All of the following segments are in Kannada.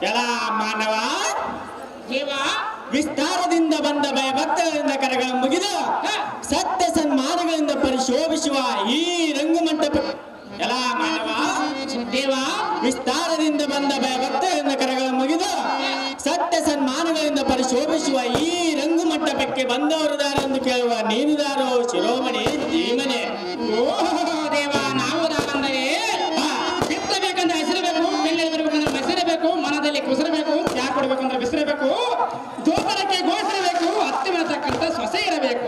ಎಲ್ಲ ಮಾನವ ಜೀವ ವಿಸ್ತಾರದಿಂದ ಬಂದ ಭಯಭಕ್ತಗಳಿಂದ ಕರಗಳ ಮುಗಿದು ಸತ್ಯ ಸನ್ಮಾನಗಳಿಂದ ಪರಿಶೋಭಿಸುವ ಈ ರಂಗಮಂಟಪ ಎಲ್ಲ ಮಾನವ ದೇವ ವಿಸ್ತಾರದಿಂದ ಬಂದ ಭಯಭಕ್ತಗಳಿಂದ ಕರಗಳ ಮುಗಿದು ಸತ್ಯ ಸನ್ಮಾನಗಳಿಂದ ಪರಿಶೋಭಿಸುವ ಈ ರಂಗಮಂಟಪಕ್ಕೆ ಬಂದವರುದಾರೆಂದು ಕೇಳುವ ನೀನುದಾರೋ ಶಿರೋಮಣಿ ಧೀಮನೆ. ದೇವ ನಾವು ದಾರಂದರೆ ಬಿತ್ತಬೇಕಂದ್ರೆ ಹೆಸರಬೇಕು, ಬೆಳ್ಳಿ ಬರಬೇಕಂದ್ರೆ ಮೆಸರಬೇಕು, ಮನದಲ್ಲಿ ಕುಸರಬೇಕು, ಚಾ ಕೊಡಬೇಕಂದ್ರೆ ಬಿಸಿರಬೇಕು, ಜೋತರಕ್ಕೆ ಗೋಸರಬೇಕು, ಹತ್ತಿ ಮಾಡತಕ್ಕಂಥ ಸೊಸೆ ಇರಬೇಕು.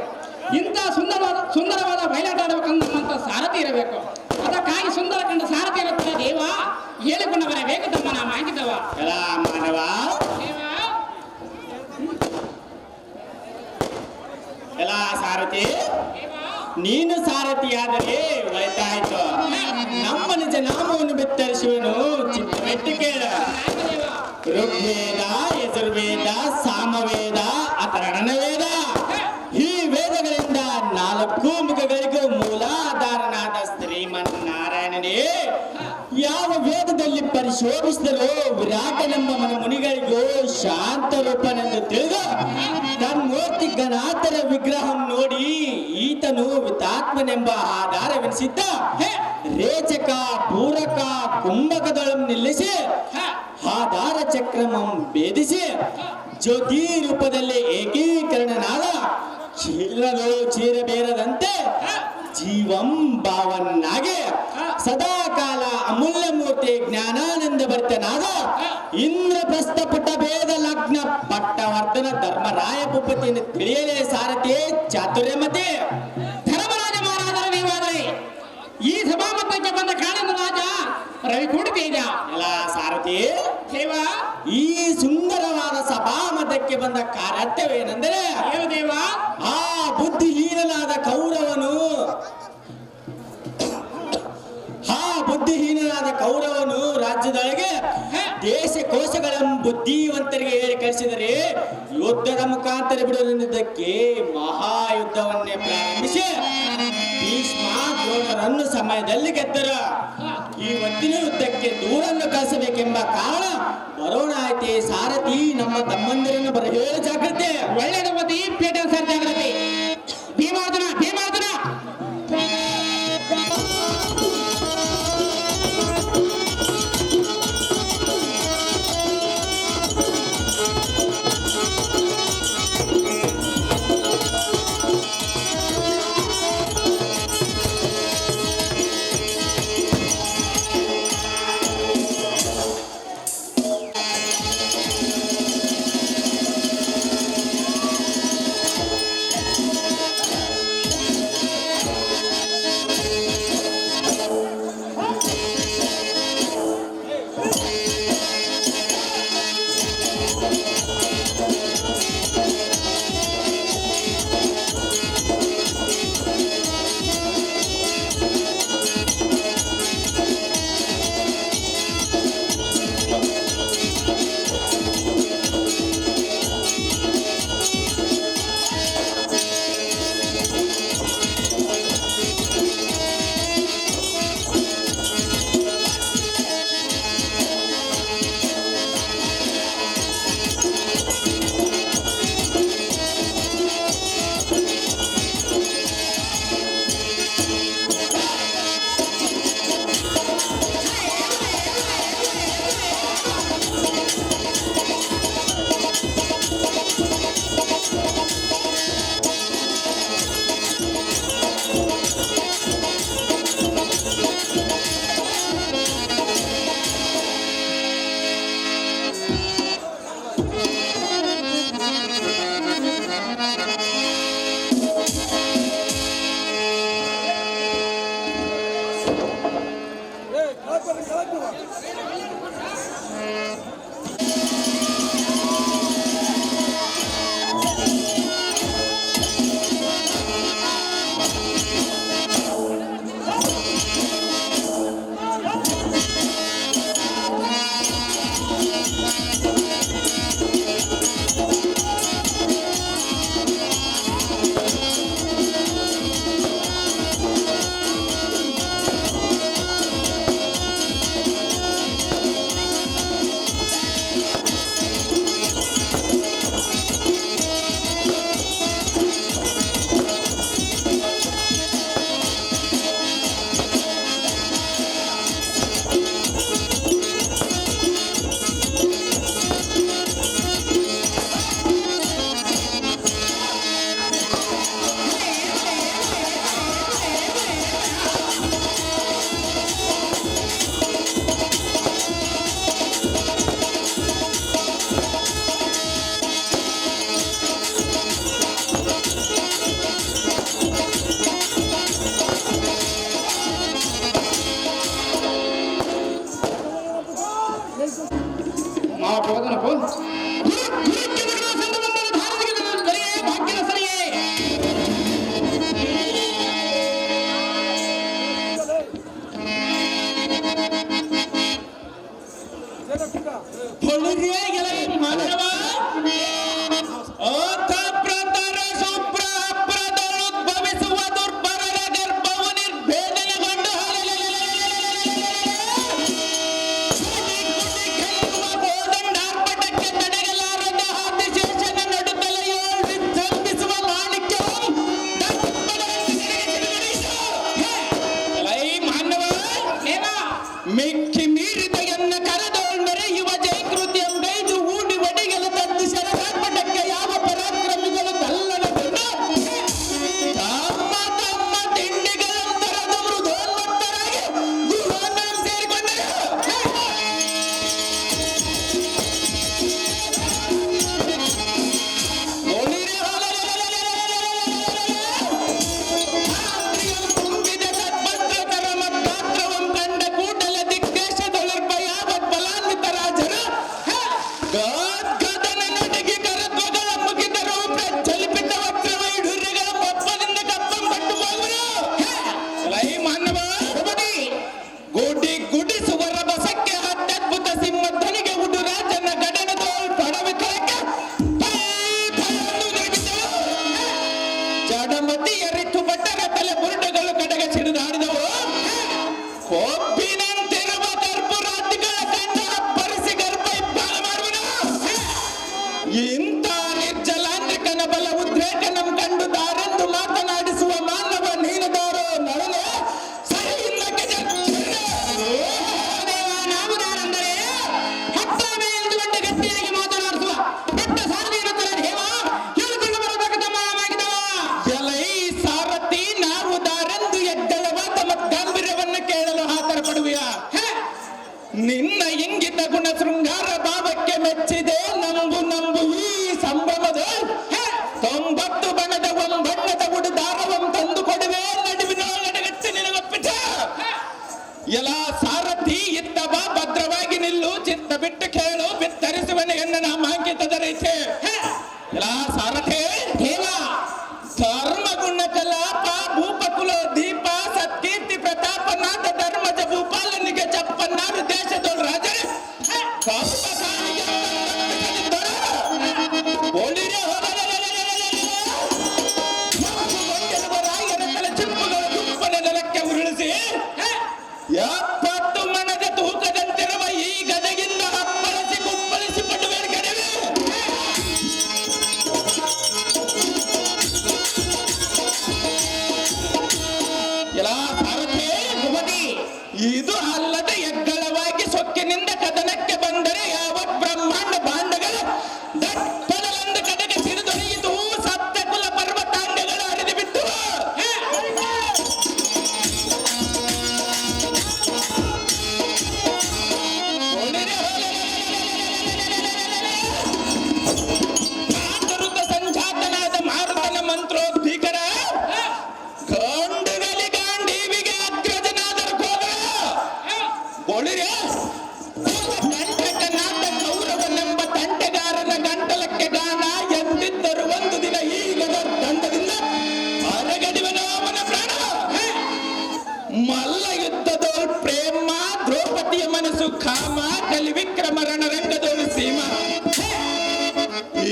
ಇಂಥ ಸುಂದರವಾದ ಬಯಲಾಟ ಆಡಬೇಕಂದ್ರೆ ನಮ್ಮಂಥ ಸಾರಥಿ ಇರಬೇಕು. ಅದಕ್ಕಾಗಿ ಸುಂದರ ಕಂಡ ಸಾರಥಿ ಇರುತ್ತದೆ ದೇವ, ಹೇಳಿಕೊಂಡು ಬರಬೇಕು ತಮ್ಮ ನಾ ಆಗಿದ್ದವ. ಎಲ್ಲ ಮಾನವ ಎಲ್ಲ ಸಾರಥಿ, ನೀನು ಸಾರಥಿಯಾದರೆ ಒಳಿತಾಯ್ತು. ನಮ್ಮ ನಿಜ ನಾಮವನ್ನು ಬಿತ್ತರಿಸುವನು ಚಿತ್ತವೆಟ್ಟು ಕೇಳ. ಋಗ್ವೇದ, ಯಜುರ್ವೇದ, ಸಾಮವೇದ, ಅಥರ್ವಣ ವೇದ, ಈ ವೇದಗಳಿಂದ 4 ಮುಖಗಳಿಗೂ ಮೂಲಾಧಾರನಾದ ಶ್ರೀಮನ್ನಾರಾಯಣನೇ ಯಾವ ವೇದದಲ್ಲಿ ಪರಿಶೋಧಿಸಿದರೋ ವಿರಾಟನೆಂಬ ಮುನಿಗಳಿಗೂ ಶಾಂತ ರೂಪನೆಂದು ತಿಳಿದು ತನ್ಮೂರ್ತಿ ಗಣಾತರ ವಿಗ್ರಹ ನೋಡಿ ಈತನು ವಿತಾತ್ಮನೆಂಬ ಆಧಾರವೆನಿಸಿದ್ದ ರೇಚಕ ಪೂರಕ ಕುಂಭಕದೊಳಂ ನಿಲ್ಲಿಸಿ ಆಧಾರ ಚಕ್ರಮಂ ಭೇದಿಸಿ ಜ್ಯೋತಿ ರೂಪದಲ್ಲಿ ಏಕೀಕರಣನಾದ ಚೀಲಗಳು ಚೀರಬೇರದಂತೆ ಜೀವಂ ಭಾವನ್ನಾಗಿ ಸದಾಕಾಲ ಅಮೂಲ್ಯ ಮೂರ್ತಿ ಜ್ಞಾನಾನಂದ ಭರಿತನಾದ ಇಂದ್ರಪ್ರಸ್ಥ ಪುಟ ಭೇದ ಲಗ್ನ ಪಟ್ಟವರ್ಧನ ಧರ್ಮರಾಯ ಭೂಪತಿಯನ್ನು ತಿಳಿಯಲೇ ಸಾರಥಿ ಚಾತುರ್ಯಮತಿ. ಧರ್ಮರಾಜ ಮಹಾರಾಜರ ನೀವಾದರೆ ಈ ಸಭಾಮಂಟಪಕ್ಕೆ ಬಂದ ಕಾರಣ ರಾಜ ರವಿಕೂಡಿ ತೇಜ. ಎಲ್ಲ ಸಾರಥಿ ದೇವ, ಈ ಸುಂದರವಾದ ಸಭಾಮಠಕ್ಕೆ ಬಂದ ಕಾರ್ಯತ್ಯವೇನೆಂದರೆ ಏನು ದೇವ? ಆ ಬುದ್ಧಿಹೀನನಾದ ಕೌರವನು ರಾಜ್ಯದೊಳಗೆ ದೇಶ ಕೋಶಗಳನ್ನು ಬುದ್ಧಿವಂತರಿಗೆ ಹೇಳಿ ಕಳಿಸಿದರೆ ಯುದ್ಧದ ಮುಖಾಂತರ ಬಿಡುವುದಕ್ಕೆ ಮಹಾಯುದ್ಧವನ್ನೇ ಪ್ರಾರಂಭಿಸಿ ಭೀಷ್ಮ ದ್ರೋಣರನ್ನು ಸಮಯದಲ್ಲಿ ಗೆದ್ದರ ಇವತ್ತಿನ ಯುದ್ಧಕ್ಕೆ ದೂರನ್ನು ಕಳಿಸಬೇಕೆಂಬ ಕಾರಣ ಬರೋಣಾಯ್ತೆ ಸಾರಥಿ ನಮ್ಮ ತಮ್ಮಂದಿರನ್ನು ಬರಹೇ ಜಾಗ್ರತೆ. ಒಳ್ಳೆಯದು ಮತಿ ಪೇಟ ಸರ್ ಜಾಗ್ರತೆ. ಭೀಮಾರ್ಜುನ ಭೀಮಾರ್ಜುನ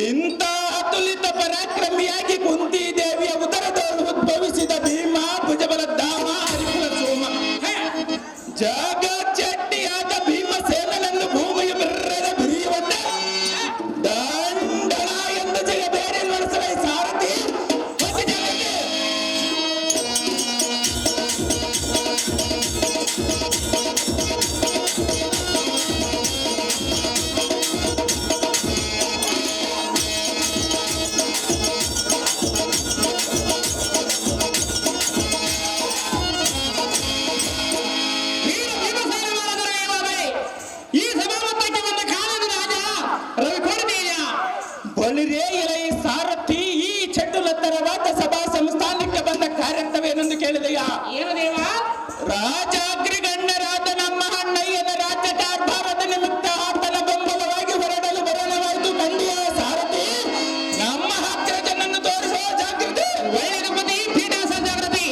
ಇಂಥ ಅತುಲಿತ ಪರಾಕ್ರಮಿಯಾಗಿ ಕುಂತಿ ದೇವಿಯ ಉದರದಲ್ಲಿ ಉದ್ಭವಿಸಿದ ಭೀಮ ಭುಜಬಲ ಧಾಮ ಹರಿಪುರ ಸೋಮ ಜಗಜ್ಜಟ್ಟಿಯಾದ ಭೀಮಸೇನನನ್ನು ಭೂಮಿಯ ಬಿರ್ರದ ಬಿರಿಯುವಂತೆ ದಂಡನ ಎಂದು ಜಗಬೇರೆ ನಡೆಸುವ ಈ ಸಾರಥಿ ಬಲಿರೇ ಎಲೈ ಸಾರಥಿ, ಈ ಚಟುಲತರವಾದ ಸಭಾ ಸಂಸ್ಥಾನಕ್ಕೆ ಬಂದ ಕಾರ್ಯತ್ವವೇನೆಂದು ಕೇಳಿದೆಯ? ಏನು ದೇವ? ರಾಜಾಗ್ರಿಗಣ್ಯರಾದ ನಮ್ಮ ಅಣ್ಣಯ್ಯನ ರಾಜ್ಯ ಕಾರ್ಭಾರದ ನಿಮಿತ್ತ ಆತನ ಬೆಂಬಲವಾಗಿ ಹೊರಡಲು ಬರಣವಾಯಿತು ಕಂಡಿಯ ಸಾರಥಿ. ನಮ್ಮ ಅಗ್ರಜನನ್ನು ತೋರಿಸುವ ಜಾಗೃತಿ. ವೈರಪತಿ ಪೀಠಾಸ ಜಾಗೃತಿ.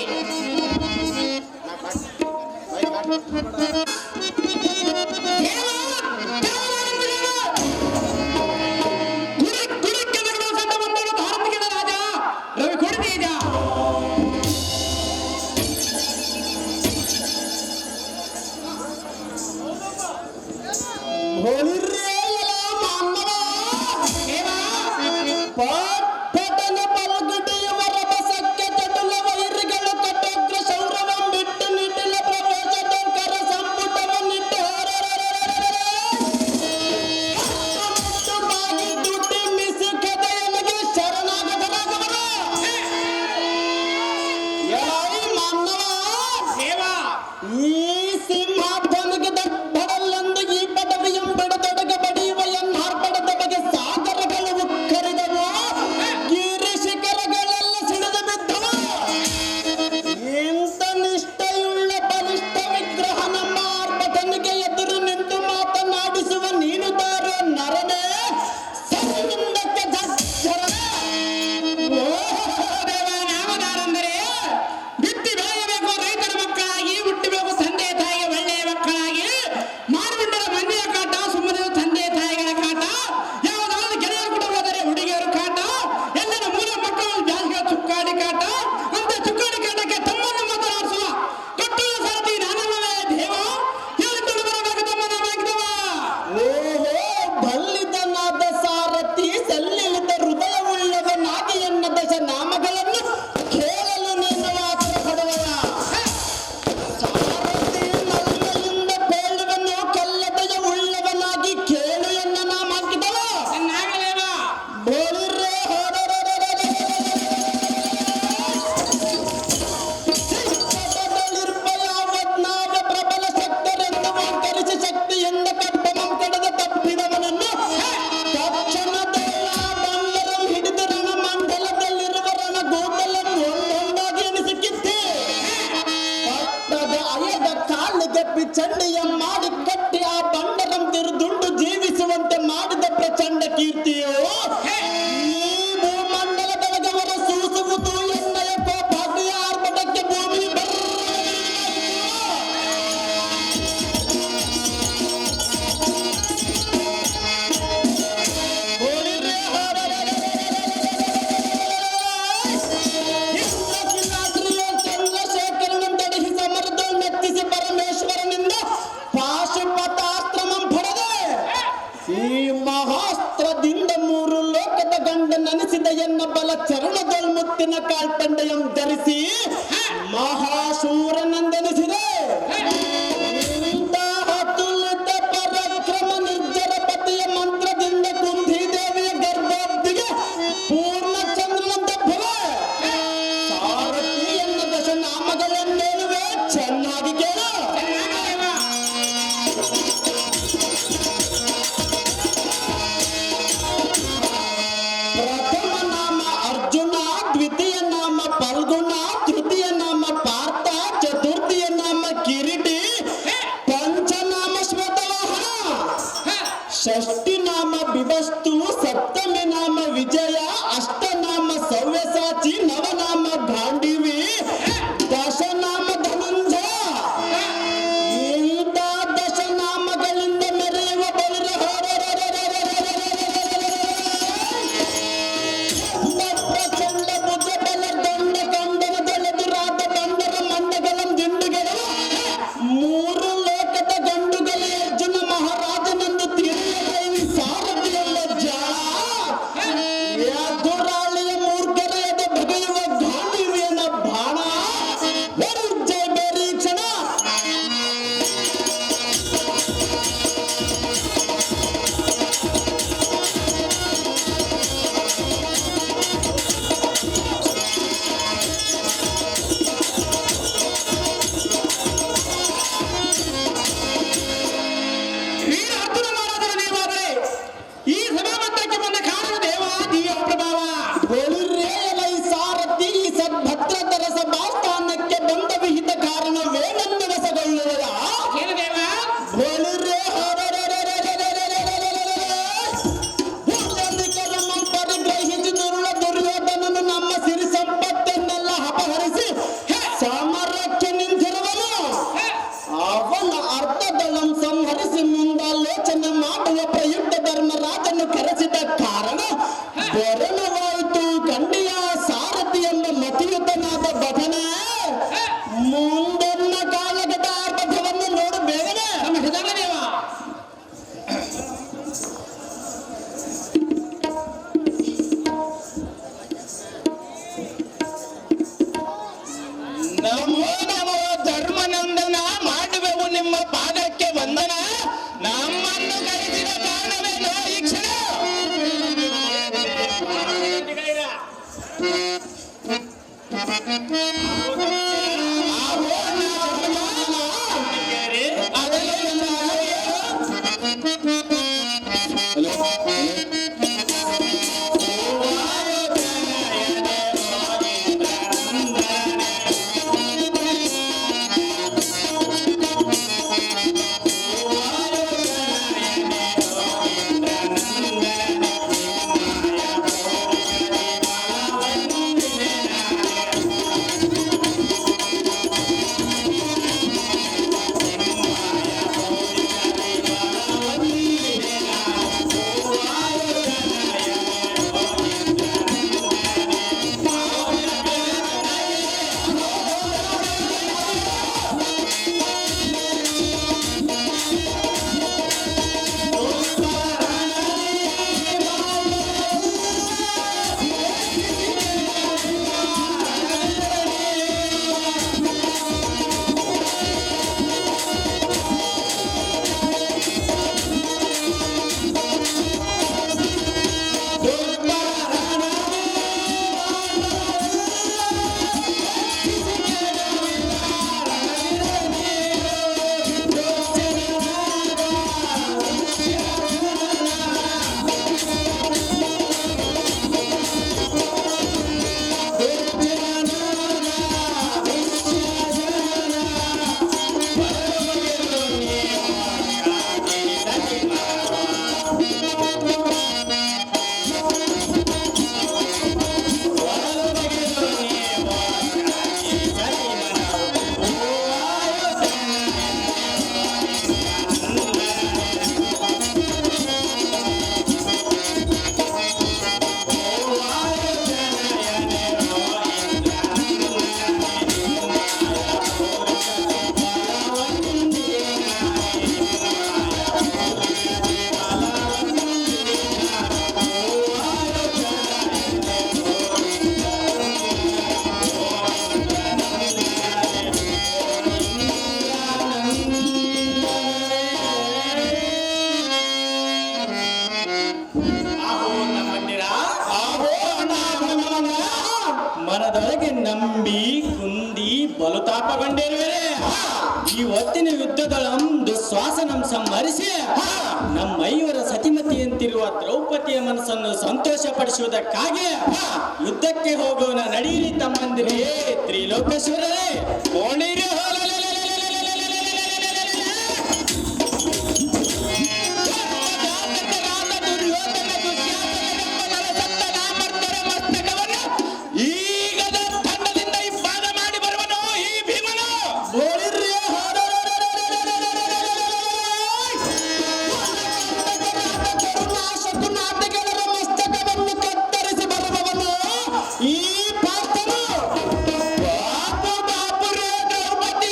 ಪಟ್ಟಣ ಪಲಗಟಿಯುವ ರಭಸಕ್ಕೆ ಚಟುಲ ವೈರಿಗಳು ಕಟೋಗ್ರ ಸೌರವಂ ಬಿಟ್ಟು ನಿಟ್ಟಿಲ ಪ್ರವೇಶದೋರ್ಕರ ಸಂಪುಟವನ್ನಿಟ್ಟು ಬಾಗಿ ದುಡ್ಡಿ ಮಿಸಿ ಕಥೆಯಲ್ಲಿಗೆ ಶರಣಾಗತರಾಗವರು. ಎಲೈ ಮಾನವ ದೇವ, ಈ ಸಿಂಹಾಧ್ವನಿಗೆ ದಡ್ಡಡಲೆಂದು ಈ ಪದವಿಯಂ ಬಿಡದೊಡಗೆ ಬಡಿಯುವ ಎನ್ನಾರ್ಪಡದ ಬಗೆ ಸಾಗರಗಳು ಉಕ್ಕರಿದವು, ಗಿರಿ ಶಿಖರಗಳೆಲ್ಲ ಸಿಡಿದು ಬಿದ್ದವು. ಇಂಥ ನಿಷ್ಠೆಯುಳ್ಳ ಬಲಿಷ್ಠ ವಿಗ್ರಹ ನಮ್ಮ ಆರ್ಭಟನಿಗೆ ಎದುರು ನಿಂತು ಮಾತನಾಡಿಸುವ ನೀನು ತಾರೋ ನರನೇ, ಸರಿಯಿಂದಕ್ಕೆ ಜಜ್ಜರನೇ. ಓ ದೇವ, ನಾಮದಾರೆಂದರೆ ಬಿತ್ತಿ ಬೆಳೆಯಬೇಕು ರೈತರ ಮಕ್ಕಳಾಗಿ, ಹುಟ್ಟಬೇಕು ತಂದೆ ತಾಯಿಗೆ ಒಳ್ಳೆಯ ಮಕ್ಕಳಾಗಿ, ಮಾಡಿಬಿಟ್ಟರೆ ಮಂದಿಯ ಕಾಟ, ಸುಮ್ಮನೆ ತಂದೆ ತಾಯಿಗಳ ಕಾಟ, ಯಾವುದಾದ್ರು ಗೆಳೆಯರು ಕೂಡ ಹೋದರೆ ಹುಡುಗಿಯರು ಕಾಟ, ಎಲ್ಲರ ಮೂಲ ಮಕ್ಕಳು ಜಾಸ್ತಿ ಚುಕ್ಕಾಡಿ ಕಾಟ, ಅಂತ ಚುಕ್ಕಾಡಿ ಕಾಟಕ್ಕೆ ತಮ್ಮನ್ನು ಮಾತನಾಡಿಸುವ ಕಟ್ಟುವ ಸಾರಥಿ ನಾನಲ್ಲವೇ ದೇವ? ಹೇಳಿಕೊಂಡು ಬರಬೇಕು ತಮ್ಮ ನಾಮಾಗಿದವ. ಓಹೋ, ಬಲ್ಲಿದನಾದ ಸಾರಥಿ, ಸಲ್ಲಿಳಿದ ಹೃದಯವುಳ್ಳವನಾಗಿ ಎನ್ನ ದಶ ನಾಮಗಳನ್ನು ಕೇಳಲು ನೀನು ಆತರ ಪಡುವಯ. ಸಾರಥಿ ನಲ್ಲಿಂದ ಪೇಳುವನು ಕಲ್ಲದಯ ಉಳ್ಳವನಾಗಿ ಕೇಳು ಎನ್ನ ನಾಮ ಹಾಕಿದವ. ನಾಗದೇವ, ಬೋಳಿರ್ರೆ ಯಾವತ್ನಾವ ಪ್ರಬಲ ಶಕ್ತರೆಂದು ವಾಕರಿಸಿ ಶಕ್ತಿಯಿಂದ ಕಪ್ಪಮಂ ಕಡದ ತಪ್ಪಿದವನನ್ನು ತಕ್ಷಣದೆಲ್ಲ ಬಂಗರಂ ಹಿಡಿದು ರಣಮಂಡಲದಲ್ಲಿರುವ ರಣಗೋಟಲಂ ಒಂದೊಂದಾಗಿ ಎನಿಸಿಕ್ಕಿತ್ತೆ. ಪಟ್ಟದ ಅಯದ ಕಾಲಿಗೆ ಪಿಚಂಡಿಯ ಮಾಡಿ ಕಟ್ಟಿ ಆ ಬಂಡರಂ ತಿರುದುಂಡು ಜೀವಿಸುವಂತೆ ಮಾಡಿದ ಪ್ರಚಂಡ ಕೀರ್ತಿಯು ಈ ಭೂಮಂಡಲದೊಳಗೆ ಹೊರ ಸೂಸುವುದು ಎನ್ನಯ ಕೋಪಾಗ್ನಿಯ ಆರ್ಭಟಕ್ಕೆ ಭೂಮಿ ಚಂದ್ರಶೇಖರನಂತಡಿಸಿ ಸಮರದೊಳ್ ಮೆತ್ತಿಸಿ ಪರಮೇಶ್ವರನಿಂದ ಪಾಶುಪತಾಸ್ತ್ರಮಂ ಪಡೆದೆ. ಈ ಮಹಾಸ್ತ್ರದಿಂದ ಮೂರು ಲೋಕದ ಗಂಡ ನೆನೆಸಿದ ಎನ್ನ ಬಲ ಚರಣದೊಳ್ ಮುತ್ತಿನ ಕಾಲ್ಪಂಡೆಯಂ ಧರಿಸಿ ಮಹಾಶೂರನೆಂದೆನಿಸಿದೆ. ಇಂತಹ ಅತುಲಿತ ಪರಾಕ್ರಮ ನಿರ್ಜರ ಪತಿಯ ಮಂತ್ರದಿಂದ ಕುಂತಿ ದೇವಿಯ ಗರ್ಭೋಬ್ಧಿಗೆ ಪೂರ್ಣ ಚಂದ್ರನಂತೆ ಭವ. ಸಾರಥಿ ಎನ್ನ ದಶ ನಾಮಗಳನ್ನೇಳುವೆ, ಚೆನ್ನಾಗಿ ಕೇಳು. ನಾಗದೇವ, ಪ್ರಥಮ ನಾಮ ಅರ್ಜುನ, ದ್ವಿತೀಯ ನಾಮ ಫಲ್ಗುಣ, ತೃತೀಯ ನಾಮ ಪಾರ್ಥ, ಚತುರ್ಥಿಯ ನಾಮ ಕಿರೀಟಿ, ಪಂಚನಾಮ ಶ್ವೇತವಾಹನ, ಷಷ್ಠಿ ನಾಮ ಬಿಭಸ್ತು, ಸಪ್ತಮಿ ನಾಮ ವಿಜಯ, ಅಷ್ಟನಾಮ ಸವ್ಯಸಾಚಿ, ನವನಾಮ ಗಾಂಡೀವಿ, ದಶನಾಮ ಧನಂಜಯ. ಇಂಥ ದಶನಾಮಗಳಿಂದ ಮೆರೆಯುವ ಬಲಿರ ನಂದನ ನಮ್ಮನ್ನು ಕರೆಸಿದ ಕಾರಣವೇನೋ ಈ ಕ್ಷಣ. ಮನದೊಳಗೆ ನಂಬಿ ಕುಂದಿ ಬಲುತಾಪಗೊಂಡಿರುವೆ. ಈ ಹೊತ್ತಿನ ಯುದ್ಧದೊಳಂದು ಶ್ವಾಸನಂ ಸಂಹರಿಸಿ ನಮ್ಮೈವರ ಸತಿಮತಿಯಂತಿರುವ ದ್ರೌಪದಿಯ ಮನಸ್ಸನ್ನು ಸಂತೋಷಪಡಿಸುವುದಕ್ಕಾಗಿ ಯುದ್ಧಕ್ಕೆ ಹೋಗೋಣ ನಡೀರಿ ತಮ್ಮಂದಿರೇ ತ್ರಿಲೋಕೇಶ್ವರರೇ. ಕೋಣಿರಿ ಈಗದ ತಂಡದಿಂದ ಇಬ್ಬಾದ ಮಾಡಿ ಬರುವನು ಈ ಭೀಮನು. ಮಸ್ತಕವನ್ನು ಕತ್ತರಿಸಿ ಬರುವವನು ಈ ಪಾರ್ಥನು. ಬಾಪು ಬಾಪು ರೇ ದ್ರೌಪದಿ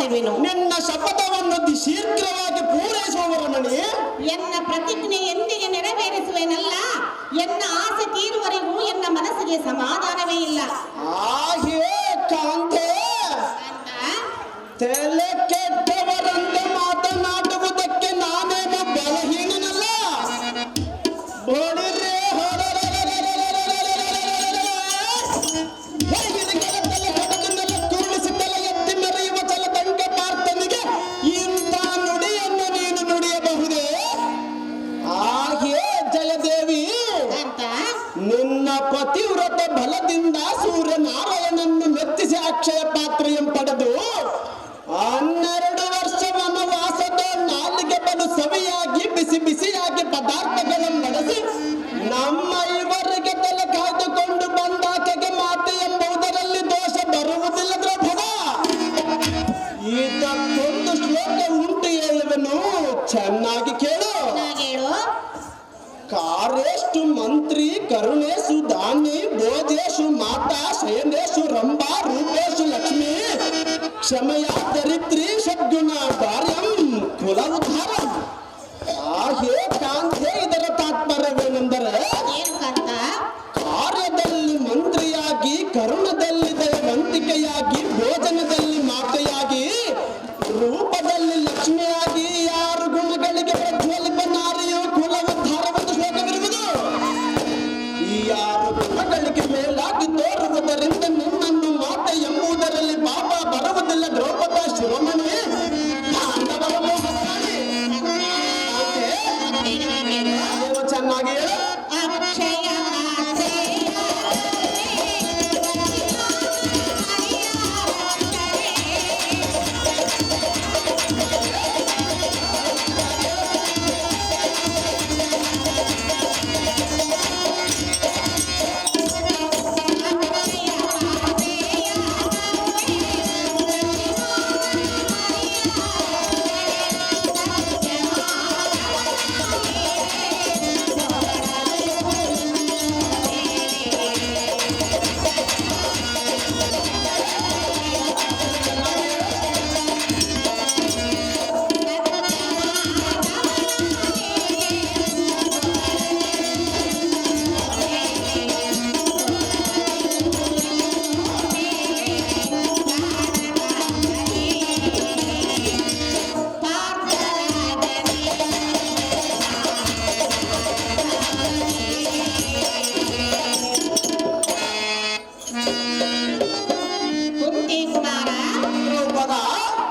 ಮಾಡುವೆನು. ನಿನ್ನ ಶಪಥವನ್ನು ಶೀಘ್ರವಾಗಿ ಪೂರೈಸುವ ರಮಣಿ. ಎನ್ನ ಪ್ರತಿಜ್ಞೆ ಎಂದಿಗೆ ನೆರವೇರಿಸುವೆನಲ್ಲ. ಎನ್ನ ಆಸೆ ತೀರುವರೆಗೂ ಎನ್ನ ಮನಸ್ಸಿಗೆ ಸಮಾಧಾನವೇ ಇಲ್ಲ. ಹಾಗೆ ಕಾಂತೆ ತಲೆ ಕೆಟ್ಟವರಂತೆ ಮಾತನಾಡುವುದಕ್ಕೆ ನಾನೇನು ಬಲಹೀನನಲ್ಲ. ಬೋಳಿರೆ ಕೂಡಿಸಿ ತಲೆ ಎತ್ತಿ ಮೆರೆಯುವ ಚಲದಂಕ ಪಾರ್ಥನಿಗೆ ಇಂಥ ನುಡಿಯನ್ನು ನೀನು ನುಡಿಯಬಹುದೇ? ಹಾಗೆ ಜಯದೇವಿ, ನಿನ್ನ ಪತಿವ್ರತ ಬಲದಿಂದ ಸೂರ್ಯನಾರಾಯಣನ್ನು ಮೆಚ್ಚಿಸಿ ಅಕ್ಷಯ ಪಾತ್ರೆಯಂ ಪಡೆದು 12 ವರ್ಷ ವನವಾಸದ ನಾಲಿಗೆ ಬಲು ಸವಿಯಾಗಿ ಬಿಸಿ ಬಿಸಿಯಾಗಿ ಪದಾರ್ಥಗಳನ್ನು ನಡೆಸಿ ನಮ್ಮ ಇವರಿಗೆ ತಲೆ ಕಾಯ್ದುಕೊಂಡು ಬಂದಾಕೆಗೆ ಮಾತೆ ಎಂಬುದರಲ್ಲಿ ದೋಷ ಬರುವುದಿಲ್ಲ ದ್ರೌಪದ. ಇದಕ್ಕೊಂದು ಶ್ಲೋಕ ಉಂಟು, ಹೇಳುವೆನು, ಚೆನ್ನಾಗಿ ಕೇಳು. ಕಾರ್ಯೇಶು ಮಂತ್ರಿ ಕರುಣೇಶು ದಾನಿ ಭೋಜೇಶು ಮಾತಾ ಶಯನೇಶು ರಂಭಾ ರೂಪೇಶು ಲಕ್ಷ್ಮೀ ಕ್ಷಮಯ ದರಿದ್ರಿ ಷಡ್ಗುಣ ಕಾರ್ಯಂ ಕುಲ ಉದ್ಧಾರಂ. ಹಾಗೆ ಕಾಂತೆ ಇದರ ತಾತ್ಪರ್ಯವೇನೆಂದರೆ, ಕಾರ್ಯದಲ್ಲಿ ಮಂತ್ರಿಯಾಗಿ, ಕರುಣದಲ್ಲಿ ದಯವಂತಿಕೆಯಾಗಿ, ಭೋಜನದಲ್ಲಿ ಮಾತೆಯಾಗಿ, ರೂಪದಲ್ಲಿ ಲಕ್ಷ್ಮಿಯಾಗಿ, 6 ಗುಣಗಳಿಗೆ ಪ್ರಜ್ವಲಿತ ನಾರಿಯು ಕುಲ ಉದ್ಧಾರವೆಂದು ಶ್ಲೋಕವಿರುವುದು. ಈ 6 ಗುಣಗಳಿಗೆ ಮೇಲಾಗಿ ತೋರುವುದರಿಂದ ನಿನ್ನನ್ನು ಮಾತೆ ಎಂಬುದರಲ್ಲಿ ಪಾಪ ಬರುವುದಿಲ್ಲ ದ್ರೌಪದ ಶಿರೋಮಣಿ. ಚೆನ್ನಾಗಿ ಹೇಳು.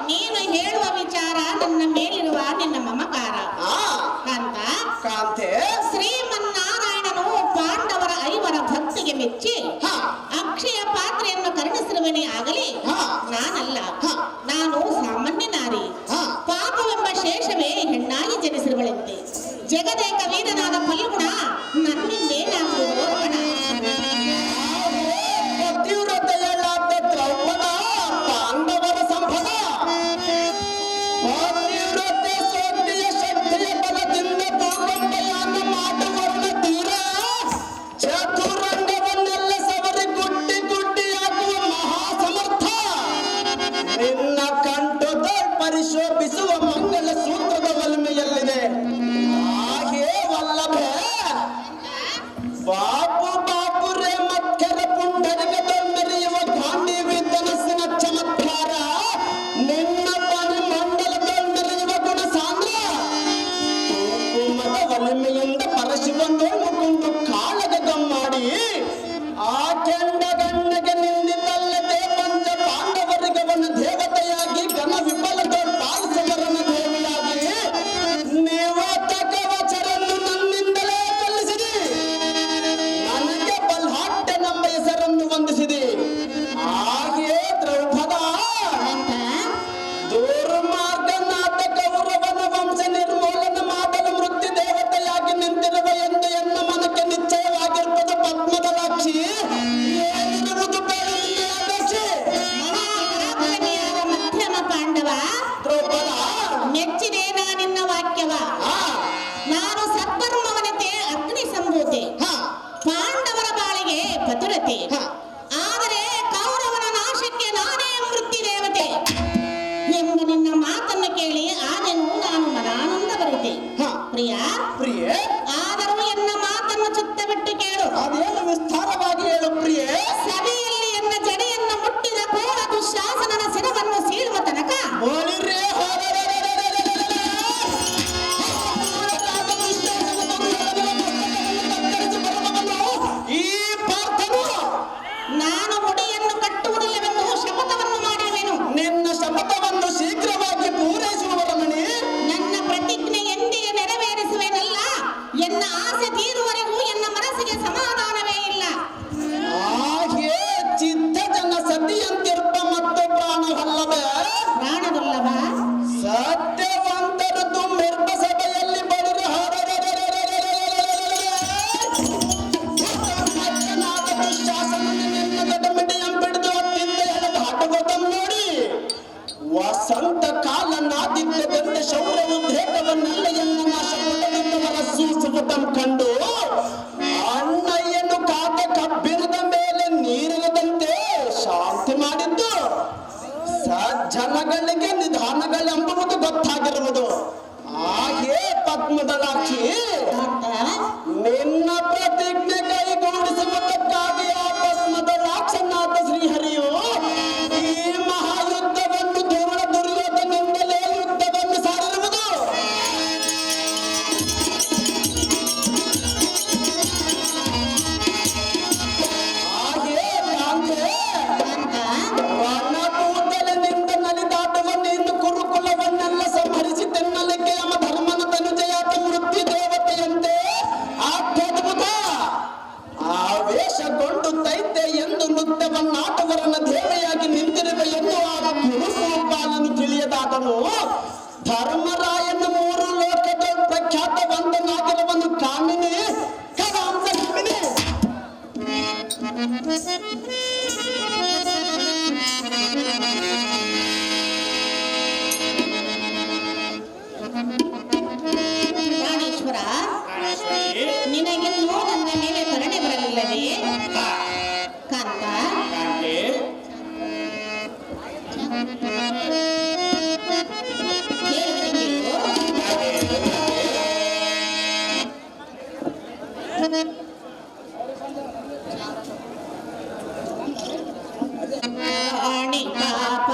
ನೀನು ಹೇಳುವ ವಿಚಾರ ನನ್ನ ಮೇಲಿರುವ ನಿನ್ನ ಮಮಕಾರ. ಕಾಂತೆ, ಶ್ರೀಮನ್ನಾರಾಯಣನು ಪಾಂಡವರ 5 ಭಕ್ತಿಗೆ ಮೆಚ್ಚಿ ಅಕ್ಷಯ ಪಾತ್ರೆಯನ್ನು ಕರುಣಿಸಿರುವನೇ ಆಗಲಿ ನಾನಲ್ಲ. ನಾನು ಸಾಮಾನ್ಯ ನಾರಿ. ಪಾಪವೆಂಬ ಶೇಷವೇ ಹೆಣ್ಣಾಗಿ ಜನಿಸಿರುವಳೆಂತೆ ಜಗದೇಕ ವೀರನಾದ ಫಲ್ಗುಣ ನನ್ನಿಂದೇನಾಗುವುದು ಗಣ. ಪತಿವ್ರತೆಯಲ್ಲಾದ ದ್ರೌಪದ ಪಾಂಡವರ ಸಂಪದ. ಪತಿವ್ರತೆ ಶಕ್ತಿಯ ಬಲದಿಂದ ಭೂಕಂಪಯಾನ ಮಾಡುವವನ ತೀರ ಚತುರಂಗವನ್ನೆಲ್ಲ ಸವರಿ ಗುಡ್ಡಿ ಗುಡ್ಡಿಯಾಗುವ ಮಹಾಸಮರ್ಥ. ನಿನ್ನ ಕಂಠದ ಪರಿಶೋಭಿಸುವ ಮಂಗಳ ಸೂತ್ರದ ಒಲಿಮೆಯಲ್ಲಿದೆ. ಹಾಗೆ ವಲ್ಲಭೆ ಬಾಪು ಬಾಪು ರೇ ಮತ್ಕರ ಪುಂಡರಿಕದೊಂದರಿಯುವ ಗಾಂಧೀವಿ ಧನಸ್ಸಿನ ಚಮತ್ಕಾರ. ನಿನ್ನ ಪನಿ ಮಂಡಲದೊಂದರಿಯುವ ಗುಣ ಸಾಂದ್ರ. ಕುಂಕುಮದ ಒಲಿಮೆಯಿಂದ ಪರಶಿವನು ಮುಗುಂಡು ಕಾಳಗ ಮಾಡಿ ಆ ಕೆಂಡ ಗಣ್ಣಗೆ ನಿಂದಿದ್ದಲ್ಲದೆ ಪಂಚ ಪಾಂಡವರಿಗವನ ದೇವತೆಯಾಗಿ ಘನ ವಿಫಲದ ಪಾಲಿಸವರನ ಸಂತ ಕಾಲ ನಾದಿದ್ದದಂತ ಶೌರ್ಯ ಉದ್ರೇಕವನ್ನೆಲ್ಲ ಎನ್ನ ನಾಶಪಟ್ಟವರ ಸೂಸುವುದಂ ಕಂಡು ಅಣ್ಣಯ್ಯನು ಕಾದ ಕಬ್ಬಿಣದ ಮೇಲೆ ನೀರಿಲ್ಲದಂತೆ ಶಾಂತಿ ಮಾಡಿದ್ದು ಸಜ್ಜನಗಳಿಗೆ ನಿಧಾನಗಳೆಂಬುದು ಗೊತ್ತಾಗಿರುವುದು. ಹಾಗೆ ಪದ್ಮದಲಾಕ್ಷಿ ನಿನ್ನ ಪ್ರತಿಜ್ಞೆ ಕೈಗೂಡಿಸುವುದಕ್ಕಾಗಿ ಆ ಪದ್ಮದ ರಾಕ್ಷನಾಥ ಶ್ರೀಹರಿಯು ಈ ಮಹಾಯುದ್ಧವನ್ನು ದುರ್ಯೋಧನಿಂದಲೇ ಯುದ್ಧವನ್ನು ಸಾರಿರುವುದು. ಹಾಗೆ ಕಾಂತೆ ರಣಭೂತಲದಿಂದ ನಲಿದಾಡುವ ನೀನು ಕುರುಕುಲವನ್ನೆಲ್ಲ ಸಂಹರಿಸಿ ತೆನ್ನಲಿಕ್ಕೆ ಅಮ ಧರ್ಮನ ತನುಜಯಾತ ಮೃತ್ಯು ದೇವತೆಯಂತೆ ಅತ್ಯದ್ಭುತ ಆವೇಶಗೊಂಡು ತೈತೆ ಎಂದು ನೃತ್ಯವನ್ನಾಟವರನ್ನ ದೇವೆಯಾಗಿ ನಿಂತಿರುವೆ ಎಂದು ಆ ಕುರುಪಾಲನು ತಿಳಿಯದಾದನು. ಧರ್ಮರಾಯನ ಮೂರು ಲೋಕದ ಪ್ರಖ್ಯಾತವಂತನಾಗಿರುವನು ಕಾಮಿನಿ ಕಲಾಂಸ ಕಾಮಿನಿ. ಪ್ರಾಣೇಶ್ವರ, ನಿನಗಿನ್ನೂ ನನ್ನ ಮೇಲೆ ಕರುಣೆ ಬರಲಿಲ್ಲವೇ? ಕಾಂತ, ಆಣಿ ಪಾಪ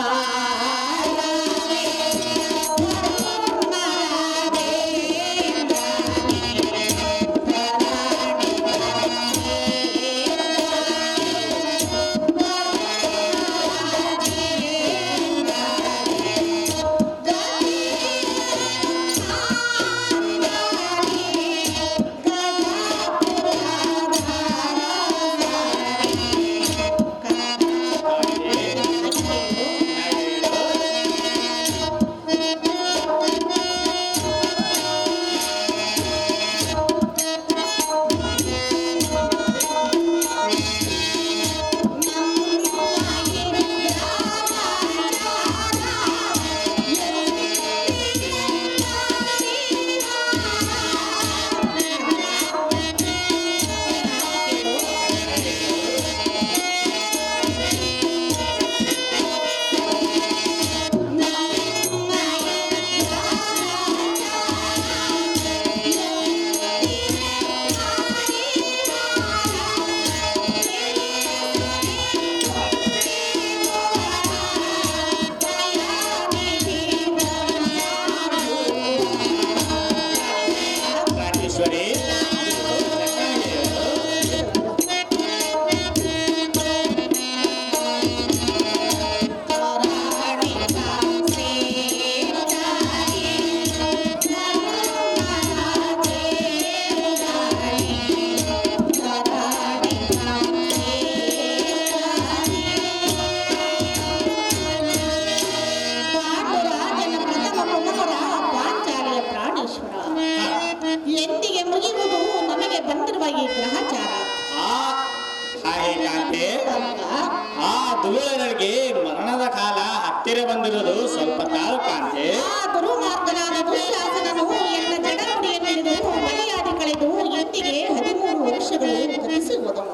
ದುರ್ಯೋಧನನಿಗೆ ಮರಣದ ಕಾಲ ಹತ್ತಿರ ಬಂದಿರುವುದು ಸ್ವಲ್ಪ ತಾಳು ಕಾಂತೆ. ಆ ದುರ್ಮಾರ್ಗನಾದ ದುಶ್ಯಾಸನನು ಎನ್ನ ಜಡಗುಡಿಯನ್ನು ಹಿಡಿದು ಮರ್ಯಾದೆ ಕಳೆದು ಎಂದಿಗೆ 13 ವರ್ಷಗಳು ಗತಿಸುವುದು.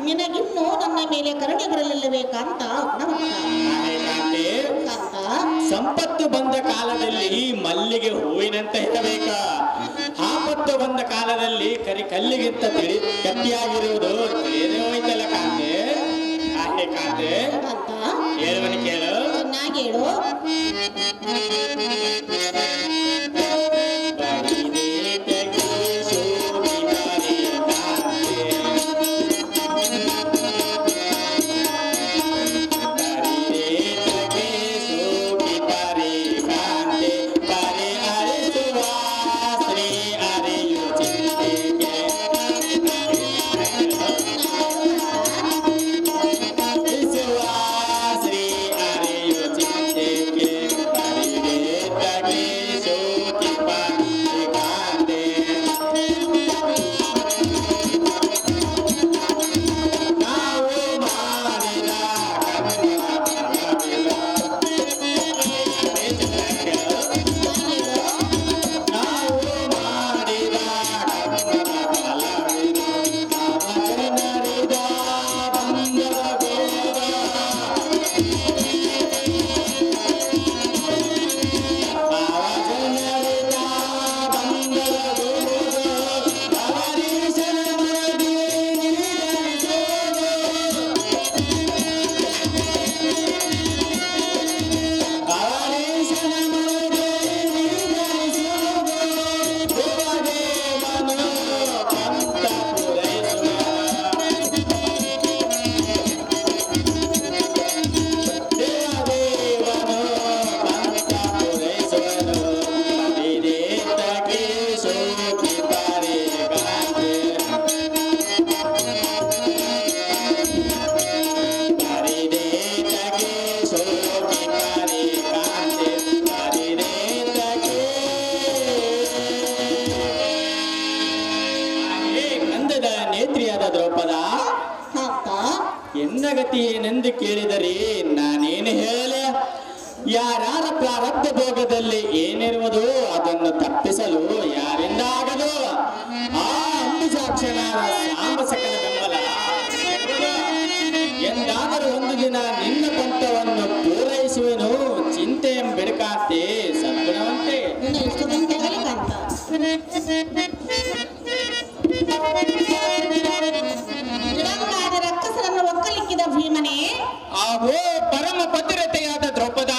ನಿನಗಿನ್ನೂ ನನ್ನ ಮೇಲೆ ಕರುಣೆ ಬರಲಿಲ್ಲವೇ ಕಾಂತ? ಕಾಂತ, ಸಂಪತ್ತು ಬಂದ ಕಾಲದಲ್ಲಿ ಮಲ್ಲಿಗೆ ಹೂವಿನಂತೆ ಇರಬೇಕ, ಆಪತ್ತು ಬಂದ ಕಾಲದಲ್ಲಿ ಕಲ್ಲಿಗಿಂತ ಗಟ್ಟಿಯಾಗಿರುವುದು ತಿಳಿಯದೇ ಹೋಯ್ತಲ್ಲ ಕಾಂತೆ. ಕಾಂತೆ ಹೇಳುವನು ಕೇಳು. ಚೆನ್ನಾಗಿ ಹೇಳು. ಶ್ರೀ ಭೋಗದಲ್ಲಿ ಏನಿರುವುದು ಅದನ್ನು ತಪ್ಪಿಸಲು ಯಾರಿಂದ ಆಗದು? ಆ ಅಂಬುಜಾಕ್ಷನಾದ ಸಾಂಬಸಕನ ಬೆಂಬಲ ಎಂದಾದರೂ ಒಂದು ದಿನ ನಿನ್ನ ಪಂಥವನ್ನು ಪೂರೈಸುವೆನು. ಚಿಂತೆ ಎಂಬೆಡಕಾಂತೆ ಸದ್ಗುಣವಂತೆ. ನಿನ್ನ ಇಷ್ಟದಂತೆ ಕಾಂತ. ಜಡಾದ ರಕ್ಕಸರನ್ನು ಒಕ್ಕಲಿಕ್ಕಿದ ಭೀಮನೇ, ಆಹೋ ಪರಮ ಭದ್ರತೆಯಾದ ದ್ರೌಪದ,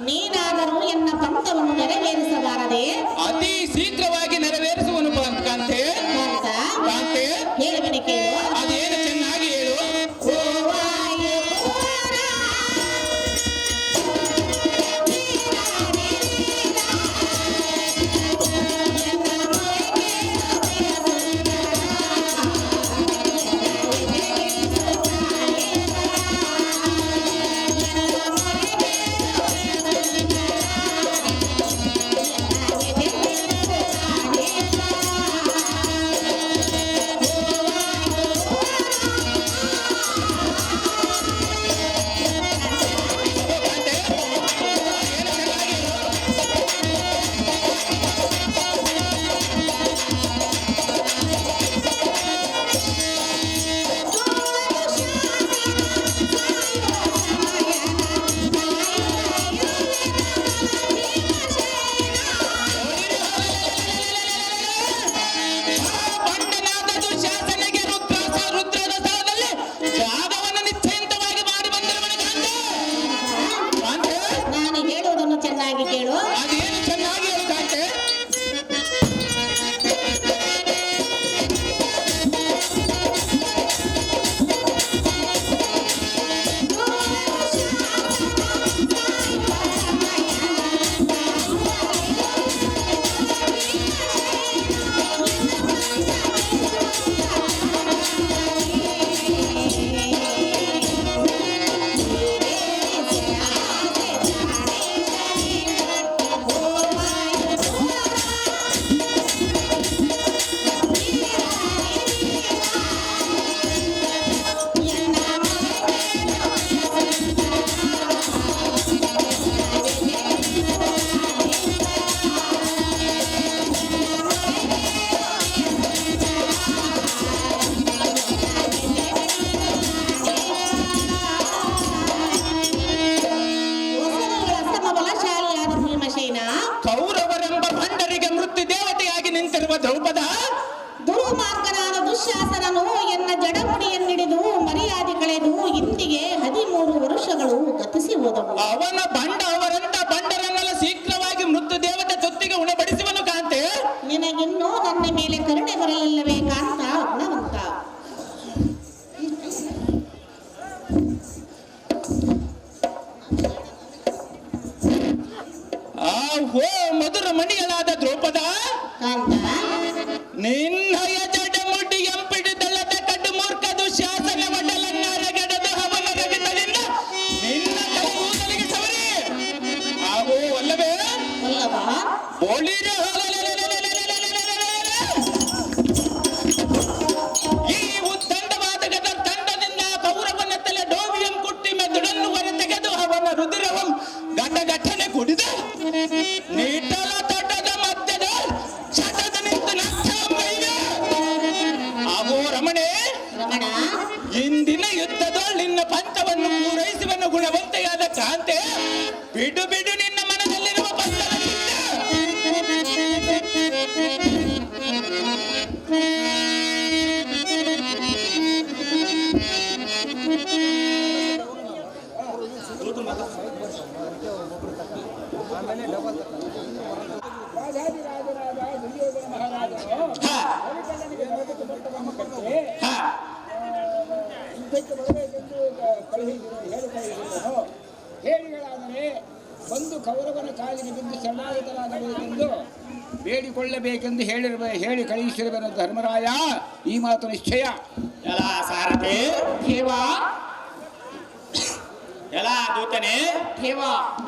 ನೀನಾದರೂ ಎನ್ನ ಪಂಥವನ್ನು ನೆರವೇರಿಸಬಾರದೆ? ಅತಿ ಶೀಘ್ರವಾಗಿ ನೆರವೇರಿಸುವನು ಕಾಂತೆ. ಕಾಂತ, ಕಾಂತೆ ಹೇಳುವೆನೆ ಕೇಳು. ಅದೇನು ಚೆನ್ನಾಗಿ ಹೇಳು. ಕೌರವರೆಂಬ ಭಂಡರಿಗೆ ಮೃತ್ಯು ದೇವತೆಯಾಗಿ ನಿಂತಿರುವ ದ್ರೌಪದ, ದುರ್ಮಾರ್ಗನಾದ ದುಶ್ಯಾಸನನು ಎನ್ನ ಜಡಮುಡಿಯನ್ನಿಡಿದು ಮರ್ಯಾದೆ ಕಳೆದು ಇಂದಿಗೆ 13 ವರ್ಷಗಳು ಗತಿಸಿ ಹೋದವು. ಅವನ ಅವರಂತ ಬಂಡರನ್ನೆಲ್ಲ ಶೀಘ್ರವಾಗಿ ಮೃತ್ಯು ದೇವತೆ ಜೊತೆಗೆ ಉಣಬಡಿಸುವನು ಕಾಂತೆ. ನಿನಗಿನ್ನೂ ನನ್ನ ಮೇಲೆ ಕರುಣೆ ಬರಲಿಲ್ಲವೇ ಕಾಂತ ಗುಣವಂತ? ಆಹೋ ಮಧುರ ಮಣಿಗಳಾದ ದ್ರೌಪದ, ಕಾಂತ, ನಿನ್ನಯ ಜಡಮುಡಿ ಎಂಪಿಡಿದಲ್ಲದ ಕಡು ಮೂರ್ಖ ದುಶ್ಯಾಸನ ಒಡಲನ್ನರಗಡದು ಅವನ ರಗತದಿಂದ ನಿನ್ನ ಕೂದಲಿಗೆ ಸವರಿ. ಆಹೋ ಅಲ್ಲವೇ ಅಲ್ಲವಾ? ಒಳಿರ ಈ ಉದ್ದಂಡವಾದ ತಂಡದಿಂದ ಕೌರವನ ತಲೆ ಡೋವಿಯಂ ಕುಟ್ಟಿ ಮೆದುಳನ್ನು ಹೊರ ತೆಗೆದು ಅವನ ರುದಿರವಂ ಘಟನೆ ಕುಡಿದ ನೀಟಲ ತಟದ ಮಧ್ಯದ ಶಟದ ನಿಂತು ಆಗೋ ರಮಣೆ, ರಮಣ, ಇಂದಿನ ಯುದ್ಧದೊಳ್ ನಿನ್ನ ಪಂಥವನ್ನು ಪೂರೈಸುವನು ಗುಣವಂತೆಯಾದ ಕಾಂತೆ. ಬಿಡು ಬಿಡು ನಿನ್ನ ಮನದಲ್ಲಿರುವ ಪಂಥದ ಹೇಳಿಗಳಾದರೆ ಬಂದು ಕೌರವನ ಕಾಲಿಗೆ ಬಿದ್ದು ಶರಣಾಗತರಾಗಬೇಕೆಂದು ಬೇಡಿಕೊಳ್ಳಬೇಕೆಂದು ಹೇಳಿ ಕಳುಹಿಸಿರುವನು ಧರ್ಮರಾಯ. ಈ ಮಾತು ನಿಶ್ಚಯ. ಎಲ್ಲ ಸಾರಥಿ ದೇವ, ಎಲ್ಲ ದೂತನೆ, ದೇವ,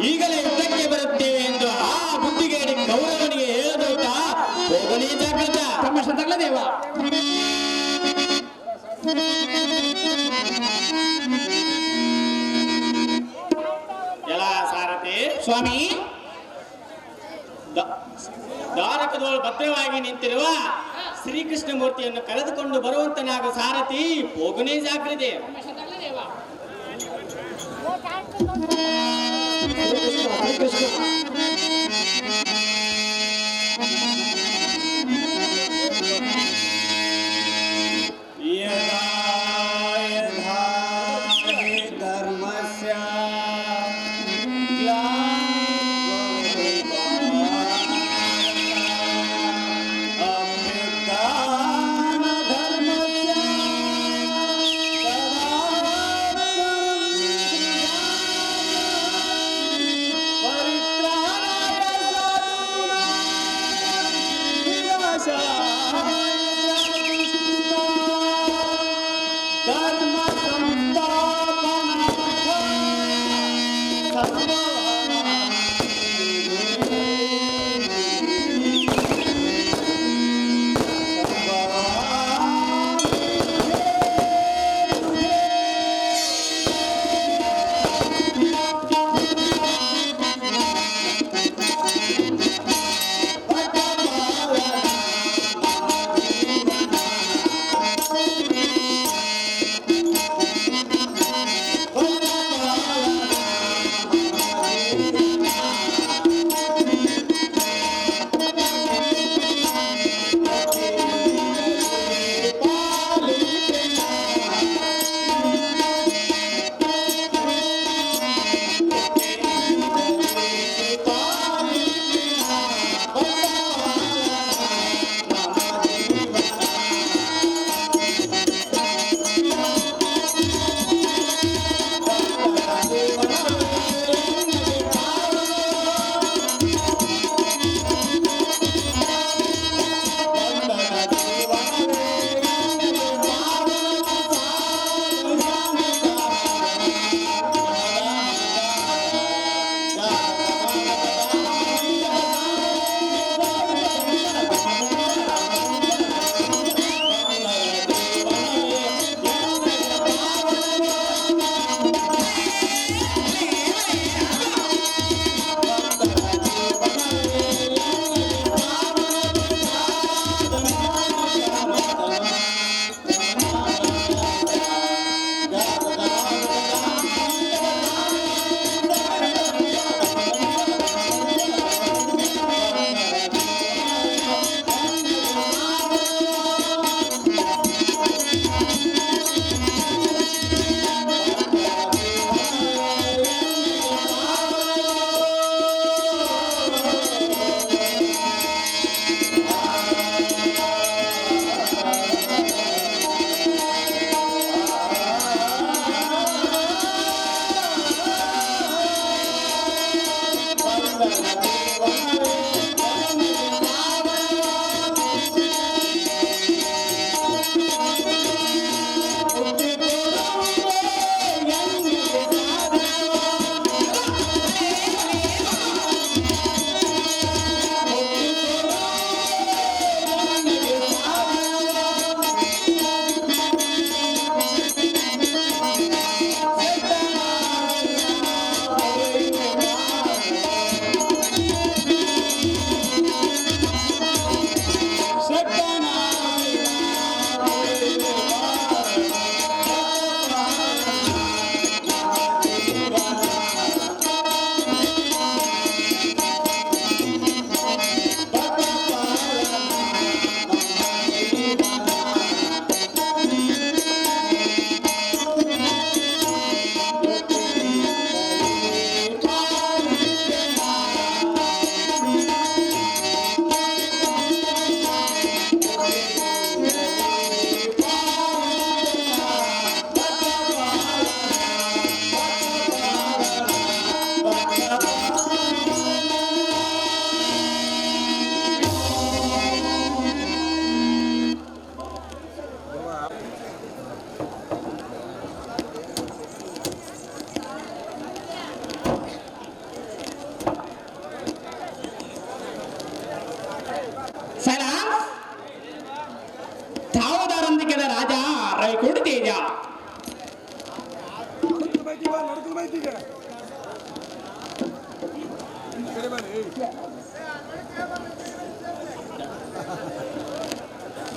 ಈಗಲೇ ಯುದ್ಧಕ್ಕೆ ಬರುತ್ತೇವೆ ಎಂದು ಆ ಬುದ್ಧಿಗೇಡಿ ಕೌರವನಿಗೆ ಹೇಳದೂತ ಹೋಗಲಿ ಜಾಗೃತ. ತಮ್ಮ ಶ್ರದ್ಧೆಗಳ ದೇವ. ಎಲ್ಲ ಸಾರಥಿ ಸ್ವಾಮಿ, ದ್ವಾರಕದೊಳು ಭದ್ರವಾಗಿ ನಿಂತಿರುವ ಶ್ರೀಕೃಷ್ಣ ಮೂರ್ತಿಯನ್ನು ಕರೆದುಕೊಂಡು ಬರುವಂತನಾಗ ಸಾರಥಿ ಹೋಗನೇ ಜಾಗ್ರತೆ.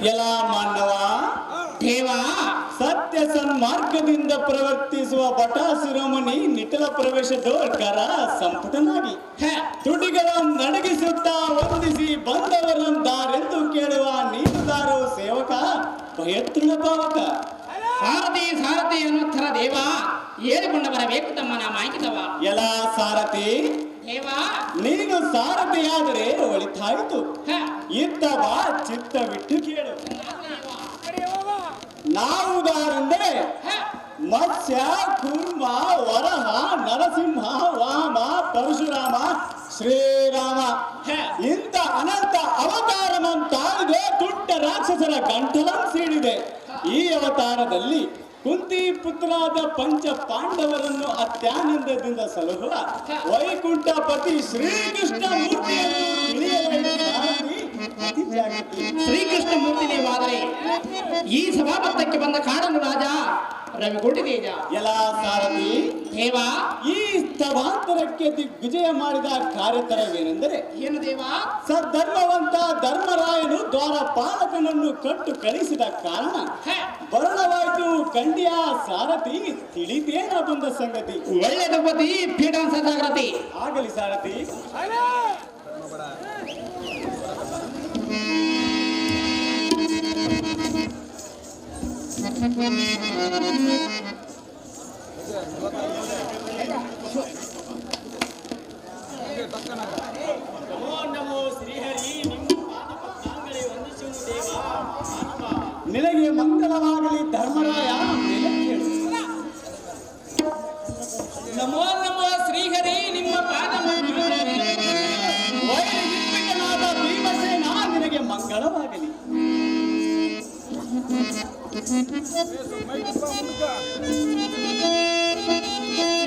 ಎಲ್ಲ ಮಾನವ ದೇವ ಸತ್ಯ ಸನ್ಮಾರ್ಗದಿಂದ ಪ್ರವರ್ತಿಸುವ ಭಟ ಶಿರೋಮಣಿ ನಿಟಲ ಪ್ರವೇಶದೋರ್ಕರ ಸಂಪುಟನಾಗಿ ತುಟಿಗಳ ನಡಗಿಸುತ್ತಾ ವಂದಿಸಿ ಬಂದವರಂದಾರೆಂದು ಕೇಳುವ ನೀನುದಾರೋ ಸೇವಕ ಭಯತೃಣ ಪಾವಕ ಸಾರಥಿ ಸಾರಥಿ ಅನ್ನುತ್ತರ ದೇವ ಏರಿಕೊಂಡು ಬರಬೇಕು ತಮ್ಮ ನಾ ಮಾಹಿತವ ಎಲ್ಲ ಸಾರಥಿ ದೇವ ನೀನು ಸಾರಥಿಯಾದರೆ ಒಳಿತಾಯಿತು ಇತ್ತವ ಚಿತ್ತ ಬಿಟ್ಟು ಕೇಳು ನಾವುದಾರೆಂದರೆ ಮತ್ಸ್ಯ ಕೂರ್ಮ ವರಹ ನರಸಿಂಹ ವಾಮ ಪರಶುರಾಮ ಶ್ರೀರಾಮ ಇಂಥ ಅನಂತ ಅವತಾರಮಂ ತಾಳಿದೆ ತುಟ್ಟ ರಾಕ್ಷಸರ ಗಂಟಲಂ ಸೀಳಿದೆ ಈ ಅವತಾರದಲ್ಲಿ ಕುಂತಿ ಪುತ್ರಾದ ಪಂಚ ಪಾಂಡವರನ್ನು ಅತ್ಯಾನಂದದಿಂದ ಸಲಹುವ ವೈಕುಂಠಪತಿ ಶ್ರೀಕೃಷ್ಣ ಮೂರ್ತಿಯನ್ನು ಶ್ರೀಕೃಷ್ಣ ಮೂರ್ತಿ ನೀವಾದರೆ ಈ ಸಭಾಪತ್ತಕ್ಕೆ ಬಂದ ಕಾಡನ್ನು ರಾಜ ರವಿಗೊಂಡಿದೇಜ ಎಲ್ಲ ಸಾರಥಿ ದೇವ ಈ ಸ್ಥಳಾಂತರಕ್ಕೆ ದಿಗ್ವಿಜಯ ಮಾಡಿದ ಕಾರ್ಯತರವೇನೆಂದರೆ ಏನು ದೇವ ಸದ್ಧರ್ಮವಂತ ಧರ್ಮರಾಯನು ದ್ವಾರಪಾಲಕನನ್ನು ಕಟ್ಟು ಕಳಿಸಿದ ಕಾರಣ ಬರಣವಾಯ್ತು ಕಂಡಿಯ ಸಾರಥಿ ತಿಳಿದೇನ ಬಂದ ಸಂಗತಿ ಒಳ್ಳೆ ದಂಪತಿ ಪೀಠಾಂಶ ಜಾಗೃತಿ ಆಗಲಿ ಸಾರಥಿ ನಮೋ ನಮೋ ಶ್ರೀಹರಿ ನಿಮ್ಮ ಪಾದಪದ್ಮಗಳೇ ವಂದಿಸುವುದು ದೇವ ನಿನಗೆ ಮಂಗಳವಾಗಲಿ ಧರ್ಮರಾಯ ನಮೋ ನಮೋ ಶ್ರೀಹರಿ ನಿಮ್ಮ ಪಾದ ವೈರಿಗಿಪ್ಪಿತನಾದ ಭೀಮಸೇನ ನಿನಗೆ ಮಂಗಳವಾಗಲಿ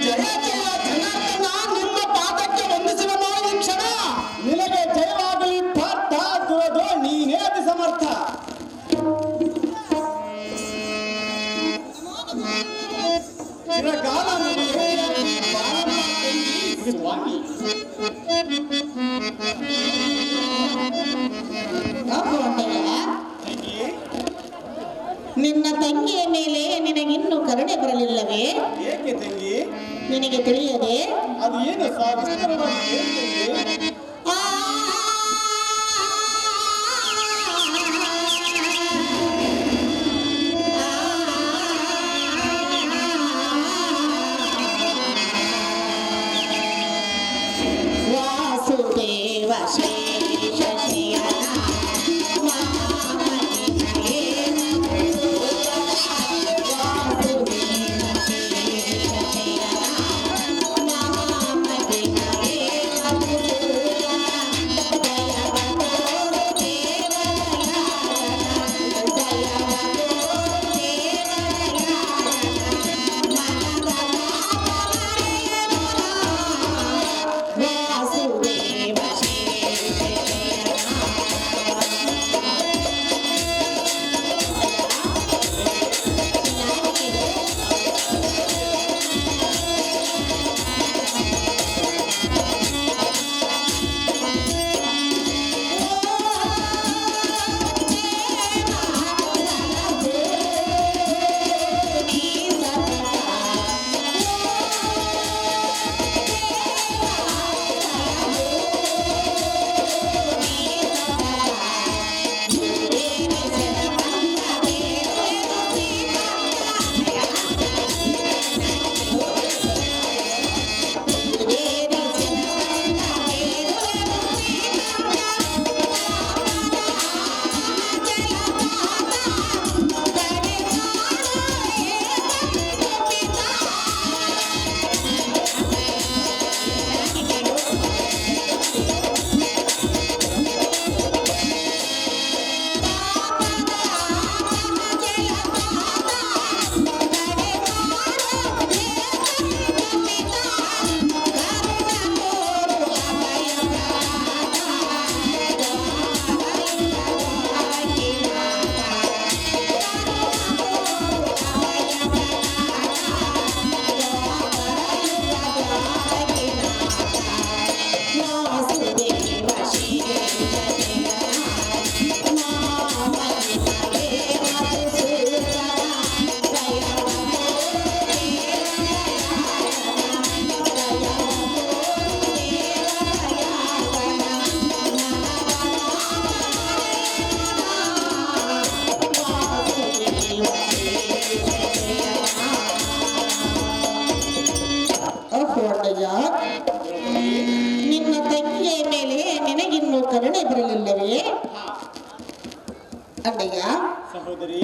ಜಯ ಜಯ ಜನಾರ್ದನ ನಿಮ್ಮ ಪಾದಕ್ಕೆ ವಂದಿಸುವನು ಈ ಕ್ಷಣ. ನಿನಗೆ ಜಯವಾಗಲಿ ಪಾರ್ಥ ದುರದೋ ನೀನೇ ಅತಿ ಸಮರ್ಥ ಚಿರಕಾಲ ಸ್ವಾಮಿ ನಿನ್ನ ತಂಗಿಯ ಮೇಲೆ ನಿನಗಿನ್ನೂ ಕರುಣೆ ಬರಲಿಲ್ಲವೇ? ಏಕೆ ತಂಗಿ ನಿನಗೆ ತಿಳಿಯದೆ ಅದು ಏನು ವಿಸ್ತಾರವಾಗಿ ಹೇಳ್ತೇನೆ. ವಾಸುದೇವ ಶೇಷ ವಾಸುದೇವ ಶೇಷ ಕರುಣೆ ಬರಲಿಲ್ಲವೇ ಅಣ್ಣಯ್ಯ? ಸಹೋದರಿ,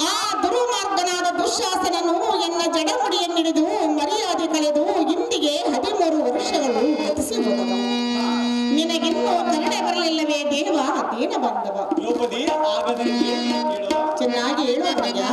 ಆ ದುರ್ಮಾರ್ಗನಾದ ದುಶ್ಯಾಸನನು ಎನ್ನ ಜಡಮುಡಿಯನ್ನಿಡಿದು ಮರ್ಯಾದೆ ಕಳೆದು ಇಂದಿಗೆ 13 ವರ್ಷಗಳು ಗತಿಸಿ ಹೋದವು. ನಿನಗಿನ್ನೂ ಕರುಣೆ ಬರಲಿಲ್ಲವೇ ದೇವ ದೇನ ಬಾಂಧವ? ದ್ರೌಪದಿ, ಆಗದೆ ಕೇಳು. ಚೆನ್ನಾಗಿ ಹೇಳು ಅಣ್ಣಯ್ಯ.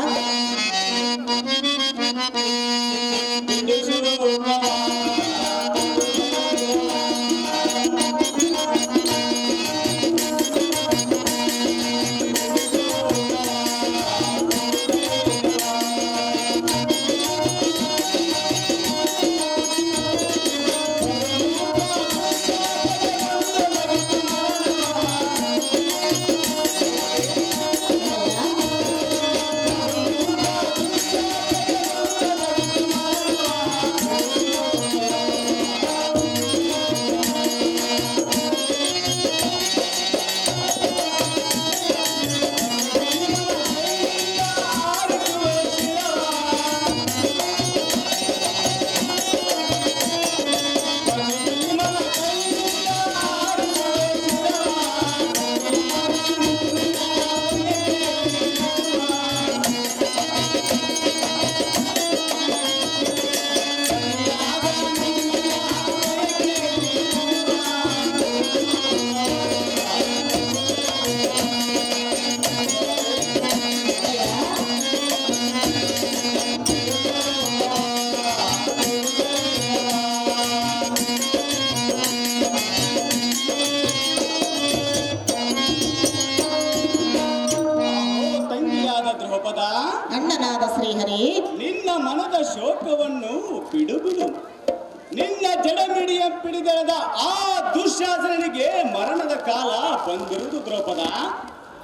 ಅಣ್ಣನಾದ ಶ್ರೀಹರಿ, ನಿನ್ನ ಮನದ ಶೋಕವನ್ನು ಬಿಡುವುದು. ನಿನ್ನ ಜಡಮಿಡಿಯ ಪಿಡಿದೆಳೆದ ಆ ದುಶ್ಯಾಸನಿಗೆ ಮರಣದ ಕಾಲ ಬಂದಿರುವುದು ದ್ರೌಪದ.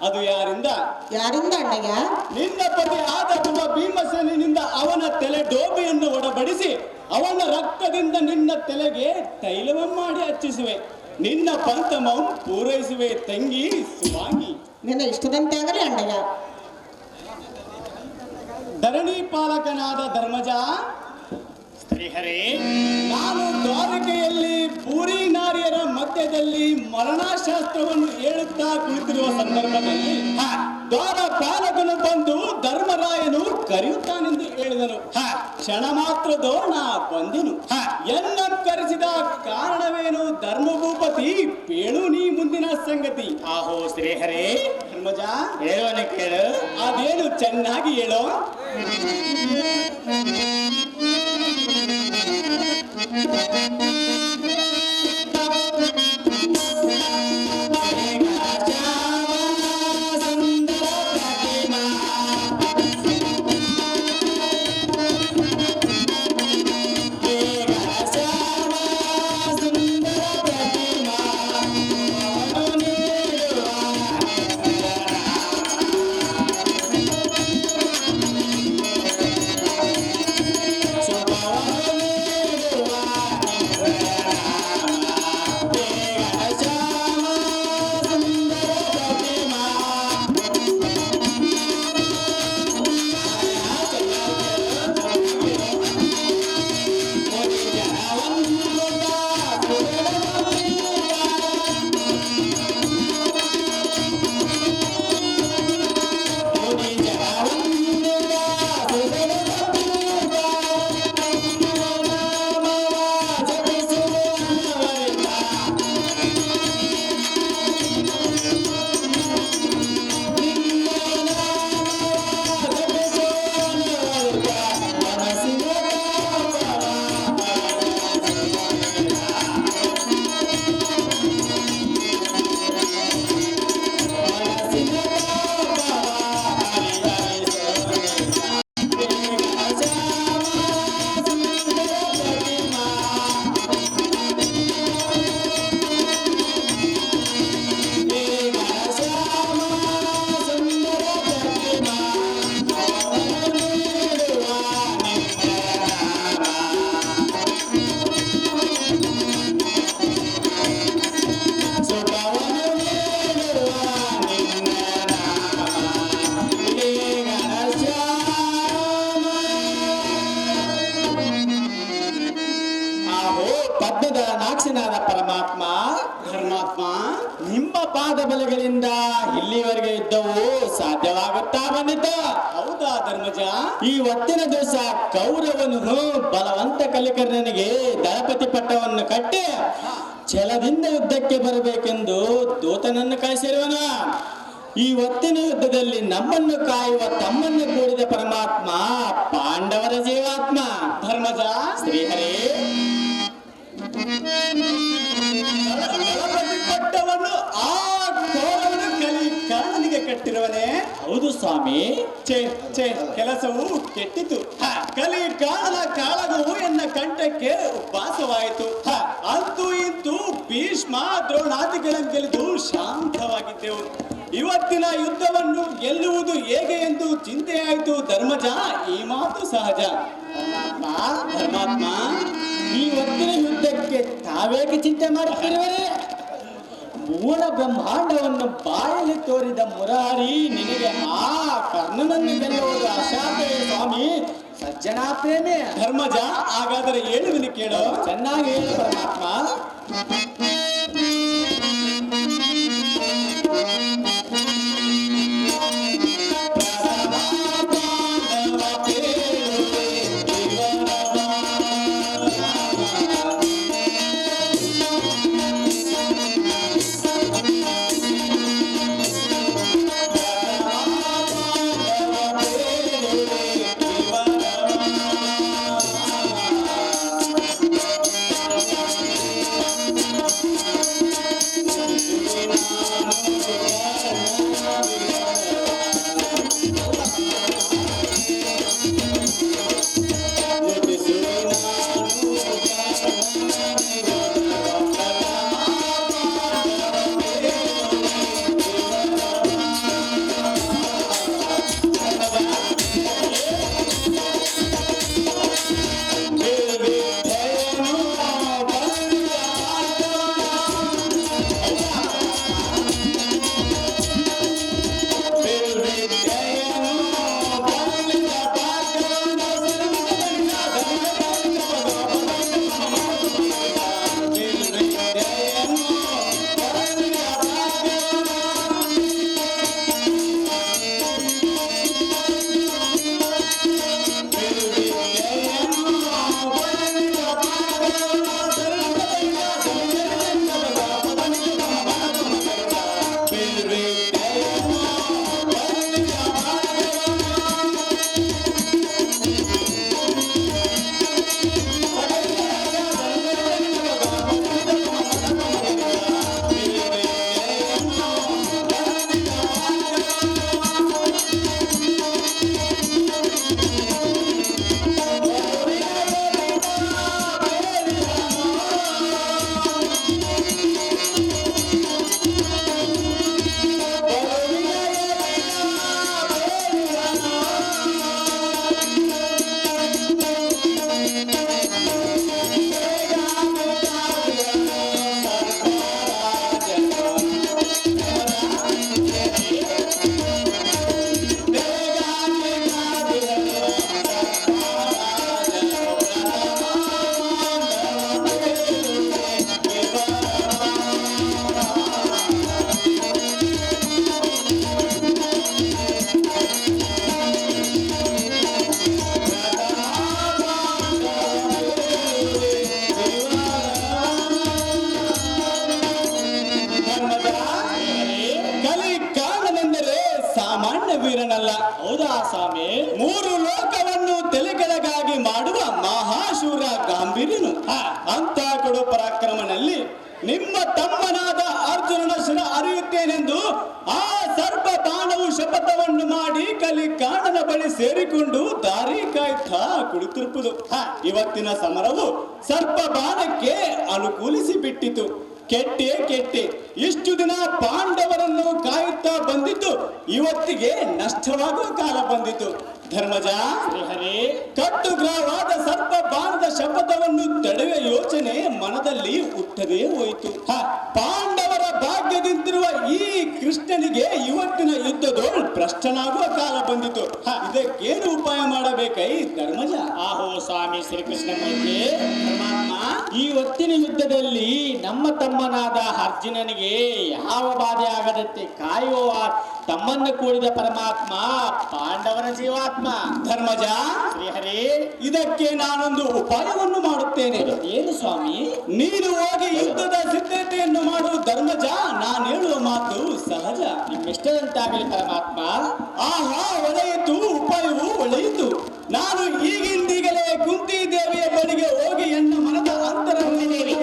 ಅದು ಯಾರಿಂದ? ಯಾರಿಂದ ಅಣ್ಣಯ್ಯ? ನಿನ್ನ ಪತಿ ಆದ ಭೀಮಸೇನಿಂದ ಅವನ ತಲೆ ಡೋಬಿಯನ್ನು ಒಡಬಡಿಸಿ ಅವನ ರಕ್ತದಿಂದ ನಿನ್ನ ತಲೆಗೆ ತೈಲವನ್ನು ಮಾಡಿ ಹಚ್ಚಿಸುವೆ. ನಿನ್ನ ಪಂಥಮಂ ಪೂರೈಸುವೆ ತಂಗಿ ಸುಮಾಂಗಿ. ನಿನ್ನ ಇಷ್ಟದಂತೆ ಆಗಲಿ ಅಣ್ಣಯ್ಯ. ಧರಣಿ ಪಾಲಕನಾದ ಧರ್ಮಜ, ಶ್ರೀಹರಿ, ನಾನು ದ್ವಾರಕೆಯಲ್ಲಿ ಪೂರಿ ನಾರಿಯರ ಮಧ್ಯದಲ್ಲಿ ಮರಣಾಶಾಸ್ತ್ರವನ್ನು ಹೇಳುತ್ತಾ ಕುಳಿತಿರುವ ಸಂದರ್ಭದಲ್ಲಿ ದ್ವಾರ ಪಾಲಕನು ಬಂದು ಧರ್ಮರಾಯನು ಕರೆಯುತ್ತಾನೆಂದು ಹೇಳಿದನು. ಕ್ಷಣ ಮಾತ್ರದೋ ನಾ ಬಂದೆನು. ಎನ್ನ ಕರೆಸಿದ ಕಾರಣವೇನು ಧರ್ಮಭೂಪತಿ? ಪೇಳು ನೀ ಮುಂದಿನ ಸಂಗತಿ. ಆಹೋ ಶ್ರೀಹರಿ, ಧರ್ಮಜ, ಹೇಳುವನೆ ಕೇಳು. ಅದೇನು ಚೆನ್ನಾಗಿ ಹೇಳೋ. ಧರ್ಮಾತ್ಮ. ನಿಮ್ಮ ಪಾದ ಬಲಗಳಿಂದ ಇಲ್ಲಿವರೆಗೆ ಯುದ್ಧವು ಸಾಧ್ಯವಾಗುತ್ತಾ ಬಂದಿತ್ತು. ಹೌದಾ ಧರ್ಮಜ? ಈ ಹೊತ್ತಿನ ದಿವಸ ಕೌರವನು ಬಲವಂತ ಕಲಿಕರ್ಣನಿಗೆ ದಳಪತಿ ಪಟ್ಟವನ್ನು ಕಟ್ಟಿ ಛಲದಿಂದ ಯುದ್ಧಕ್ಕೆ ಬರಬೇಕೆಂದು ದೂತನನ್ನು ಕಳಿಸಿರುವನು. ಈ ಹೊತ್ತಿನ ಯುದ್ಧದಲ್ಲಿ ನಮ್ಮನ್ನು ಕಾಯುವ ತಮ್ಮನ್ನು ಕೂಡಿದ ಪರಮಾತ್ಮ ಪಾಂಡವರ ಜೀವಾತ್ಮ. ಧರ್ಮಜ, ಶ್ರೀಹರಿ ದಳಪತಿ ಪಟ್ಟವನ್ನು ಆ ಕೌರವನು ಕಲಿಕಾಣನಿಗೆ ಕಟ್ಟಿರುವನೇ? ಹೌದು ಸ್ವಾಮಿ. ಛೇ ಛೇ, ಕೆಲಸವು ಕೆಟ್ಟಿತು. ಕಲಿಕಾಣನ ಕಾಳಗವು ಎನ್ನ ಕಂಠಕ್ಕೆ ಉಪವಾಸವಾಯಿತು. ಅಂತೂ ಇಂತೂ ಭೀಷ್ಮ ದ್ರೋಣಾದಿಗಳನ್ನು ಗೆಲ್ಲಿದು ಶಾಂತವಾಗಿದ್ದೆವು. ಇವತ್ತಿನ ಯುದ್ಧವನ್ನು ಗೆಲ್ಲುವುದು ಹೇಗೆ ಎಂದು ಚಿಂತೆಯಾಯಿತು ಧರ್ಮಜ. ಈ ಮಾತು ಸಹಜ. ಧರ್ಮಾತ್ಮ, ಈ ಹೊತ್ತಿನ ಯುದ್ಧಕ್ಕೆ ತಾವೇಕೆ ಚಿಂತೆ ಮಾಡುತ್ತಿರುವರೆ? ಮೂಲ ಬ್ರಹ್ಮಾಂಡವನ್ನು ಬಾಯಲ್ಲಿ ತೋರಿದ ಮುರಾರಿ ನಿನಗೆ ಆ ಕರ್ಣನನ್ನು ಗೆಲ್ಲುವುದು ಅಸಾಧ್ಯವೇ ಸ್ವಾಮಿ. ಸಜ್ಜನಾ ಪ್ರೇಮಿ. ಧರ್ಮಜ, ಹಾಗಾದರೆ ಹೇಳುವಿನಿ ಕೇಳು. ಚೆನ್ನಾಗಿ ಹೇಳು ಪರಮಾತ್ಮ. ವೀರನಲ್ಲ. ಹೌದಾ ಸ್ವಾಮಿ? ಮೂರು ಲೋಕವನ್ನು ತಲೆಕೆಳಗಾಗಿ ಮಾಡುವ ಮಹಾಶೂರ ಗಾಂಭೀರ್ಯನು. ಅಂತ ಕೊಡು ಪರಾಕ್ರಮನಲ್ಲಿ ನಿಮ್ಮ ತಮ್ಮನಾದ ಅರ್ಜುನನ ಶಿರ ಅರಿಯುತ್ತೇನೆಂದು ಆ ಸರ್ಪ ಬಾಣವು ಶಪಥವನ್ನು ಮಾಡಿ ಕಲಿಕಾಣನ ಬಳಿ ಸೇರಿಕೊಂಡು ದಾರಿ ಕಾಯ್ತಾ ಕುಳಿತಿರುವುದು. ಇವತ್ತಿನ ಸಮರವು ಸರ್ಪ ಬಾಣಕ್ಕೆ ಅನುಕೂಲಿಸಿ ಬಿಟ್ಟಿತು. ಕೆಟ್ಟೆ ಇಷ್ಟು ದಿನ ಪಾಂಡವರನ್ನು ಕಾಯುತ್ತಾ ಬಂದಿದ್ದು ಇವತ್ತಿಗೆ ನಷ್ಟವಾಗುವ ಕಾಲ ಬಂದಿತು. ಧರ್ಮಜ, ಕಟ್ಟುಗ್ರಹವಾದ ಸರ್ಪ ಬಾಣದ ಶಪಥವನ್ನು ತಡೆಯುವ ಯೋಚನೆ ಮನದಲ್ಲಿ ಹುಟ್ಟದೇ ಹೋಯಿತು. ಪಾಂಡವರ ಭಾಗ್ಯ ಭಾಗ್ಯದಿಂದಿರುವ ಈ ಕೃಷ್ಣನಿಗೆ ಇವತ್ತಿನ ಯುದ್ಧದೋಳ್ ಭ್ರಷ್ಟನಾಗುವ ಕಾಲ ಬಂದಿತು. ಇದಕ್ಕೇನು ಉಪಾಯ ಮಾಡಬೇಕೈ ಧರ್ಮಜ? ಆಹೋ ಸ್ವಾಮಿ ಶ್ರೀಕೃಷ್ಣಮೂರ್ತಿ, ಪರಮಾತ್ಮ, ಈ ಹೊತ್ತಿನ ಯುದ್ಧದಲ್ಲಿ ನಮ್ಮ ತಮ್ಮನಾದ ಅರ್ಜುನನಿಗೆ ಯಾವ ಬಾಧೆ ಆಗದಂತೆ ಕಾಯುವ ತಮ್ಮನ್ನು ಕೂಡಿದ ಪರಮಾತ್ಮ ಪಾಂಡವರ ಜೀವಾತ್ಮ. ಧರ್ಮಜ, ಶ್ರೀಹರಿ, ಇದಕ್ಕೆ ನಾನೊಂದು ಉಪಾಯವನ್ನು ಮಾಡುತ್ತೇನೆ. ಏನು ಸ್ವಾಮಿ? ನೀನು ಹೋಗಿ ಯುದ್ಧದ ಸಿದ್ಧತೆಯನ್ನು ಮಾಡು ಧರ್ಮಜ. ನಾನು ಹೇಳುವ ಮಾತು ಸಹಜ. ನಿಮ್ಮಿಷ್ಟದಂತಾಗಲಿ ಪರಮಾತ್ಮ. ಆಹಾ, ಒಳ್ಳೆಯಿತು, ಉಪಾಯವು ಒಳ್ಳೆಯಿತು. ನಾನು ಈಗಿಂದೀಗಲೇ ಕುಂತಿ ದೇವಿಯ ಬಳಿಗೆ ಹೋಗಿ ಎನ್ನ ಮನದ ಅಂತರವನ್ನು ಹೇಳಿ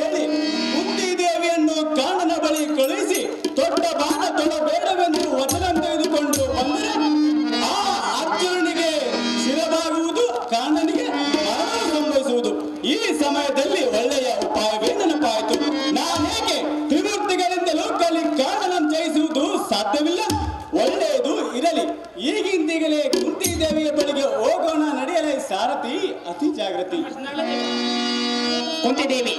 ಕುಂತಿ ದೇವಿಯನ್ನು ಕಾಣನ ಬಳಿ ಕಳುಹಿಸಿ ದೊಡ್ಡ ಬಾಣ ತೊಡಬೇಡವೆಂದು ವಚನ ತೆಗೆದುಕೊಂಡು ಬಂದರೆ ಆ ಅರ್ಜುನನಿಗೆ ಶಿರವಾಗುವುದು, ಕಾಣನಿಗೆ ಮರಣ ಸಂಭವಿಸುವುದು. ಈ ಸಮಯದಲ್ಲಿ ಒಳ್ಳೆಯ ಉಪಾಯವೇ ನೆನಪಾಯಿತು. ನಾನೇಕೆ ತ್ರಿಮೂರ್ತಿಗಳಿಂದಲೂ ಕಾಣನನ್ನು ಜಯಿಸುವುದು ಸಾಧ್ಯವಿಲ್ಲ. ಒಳ್ಳೆಯದು ಇರಲಿ, ಈಗಿಂದೀಗಲೇ ಕುಂತಿ ದೇವಿಯ ಬಳಿಗೆ ಹೋಗೋಣ. ನಡೆಯಲೇ ಸಾರಥಿ, ಅತಿ ಜಾಗೃತಿ. ಕುಂತಿದೇವಿ